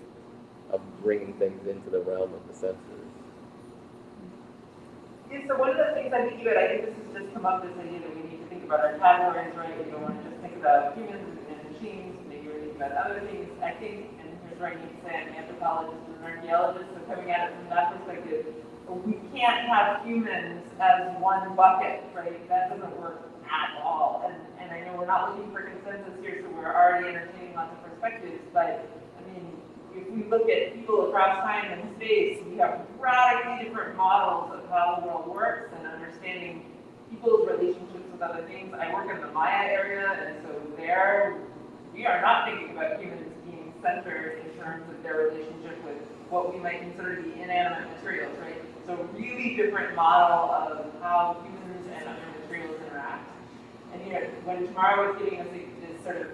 of bringing things into the realm of the sensors. Yeah, so one of the things I think about, I think this has just come up, this idea that we need to think about our categories, right? We don't want to just think about humans and machines, maybe we're thinking about other things. I think, and here's where I need to say I'm an anthropologist and an archaeologist, so coming at it from that perspective, we can't have humans as one bucket, right? That doesn't work at all. And I know we're not looking for consensus here, so we're already entertaining lots of perspectives, but I mean, if we look at people across time and space, we have radically different models of how the world works and understanding people's relationships with other things. I work in the Maya area, and so there, we are not thinking about humans being centered in terms of their relationship with what we might consider to be inanimate materials, right? So really different model of how humans and other materials interact. And when Tamara was giving us this sort of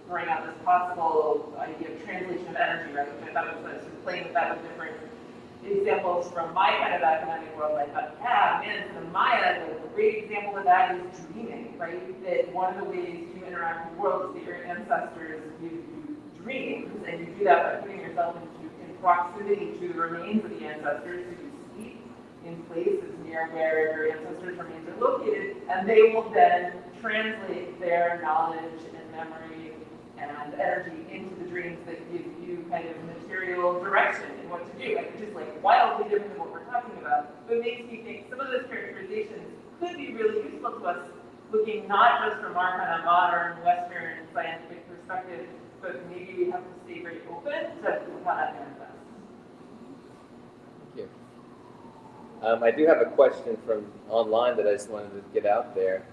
throwing out this possible idea of translation of energy, right, which I thought was sort of playing with that with different examples from my kind of academic world, I thought, yeah, man, for the Maya, the great example of that is dreaming, right? That one of the ways you interact with the world is that your ancestors give you dreams, and you do that by putting yourself in proximity to the remains of the ancestors, so you sleep in places near where your ancestors' remains are located, and they will then translate their knowledge and memory and energy into the dreams that give you kind of material direction in what to do, which is like wildly different than what we're talking about, but makes me think some of those characterizations could be really useful to us looking not just from our kind of modern Western scientific perspective, but maybe we have to stay very open to how that manifests. Thank you. I do have a question from online that I just wanted to get out there.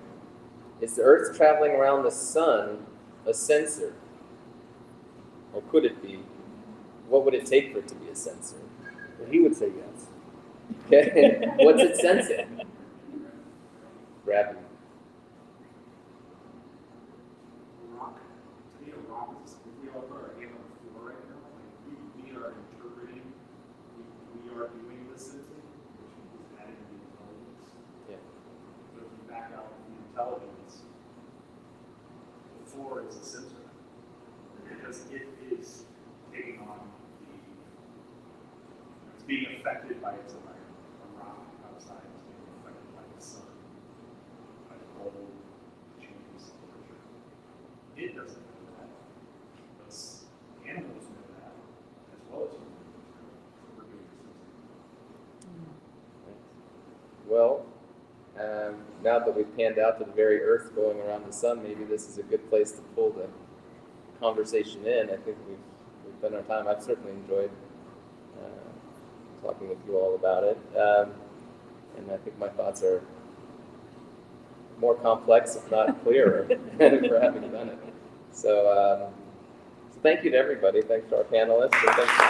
Is the Earth traveling around the sun a sensor? Or could it be? What would it take for it to be a sensor? Well, he would say yes. Okay. What's it sensing? Gravity. Rock, to me, a rock is, if we all put our hand on the floor right now, like we are interpreting, we are doing the sensing, which is adding the intelligence. Yeah. But if you back out the intelligence, the floor is a sensor. Because it is taking on it's being affected by its environment. A rock outside is being affected by the sun, by the cold, changes temperature. It doesn't know that. But animals know that, as well as humans. So we're doing this. Well, now that we've panned out to the very Earth going around the sun, maybe this is a good place to pull the conversation in. I think we've done our time. I've certainly enjoyed talking with you all about it, and I think my thoughts are more complex, if not clearer, for having done it. So thank you to everybody. Thanks to our panelists. And thanks to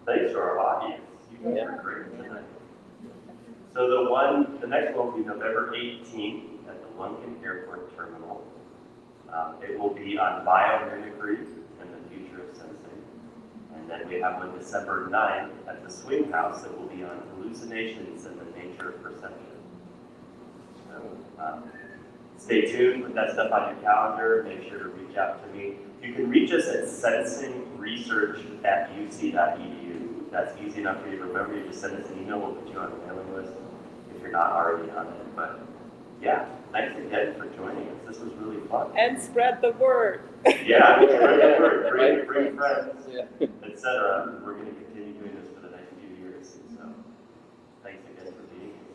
Thanks to our audience. You guys are great tonight. So the next one will be November 18th at the London Airport Terminal. It will be on biomimicry and the future of sensing. And then we have one December 9th at the Swing House that will be on hallucinations and the nature of perception. So stay tuned, put that stuff on your calendar, make sure to reach out to me. You can reach us at sensingresearch@uc.edu. That's easy enough for you to remember. You just send us an email, we'll put you on the mailing list if you're not already on it. But yeah, thanks again for joining us. This was really fun. And spread the word. Yeah, spread the word, bring friends, etc. We're going to continue doing this for the next few years. So thanks again for being here.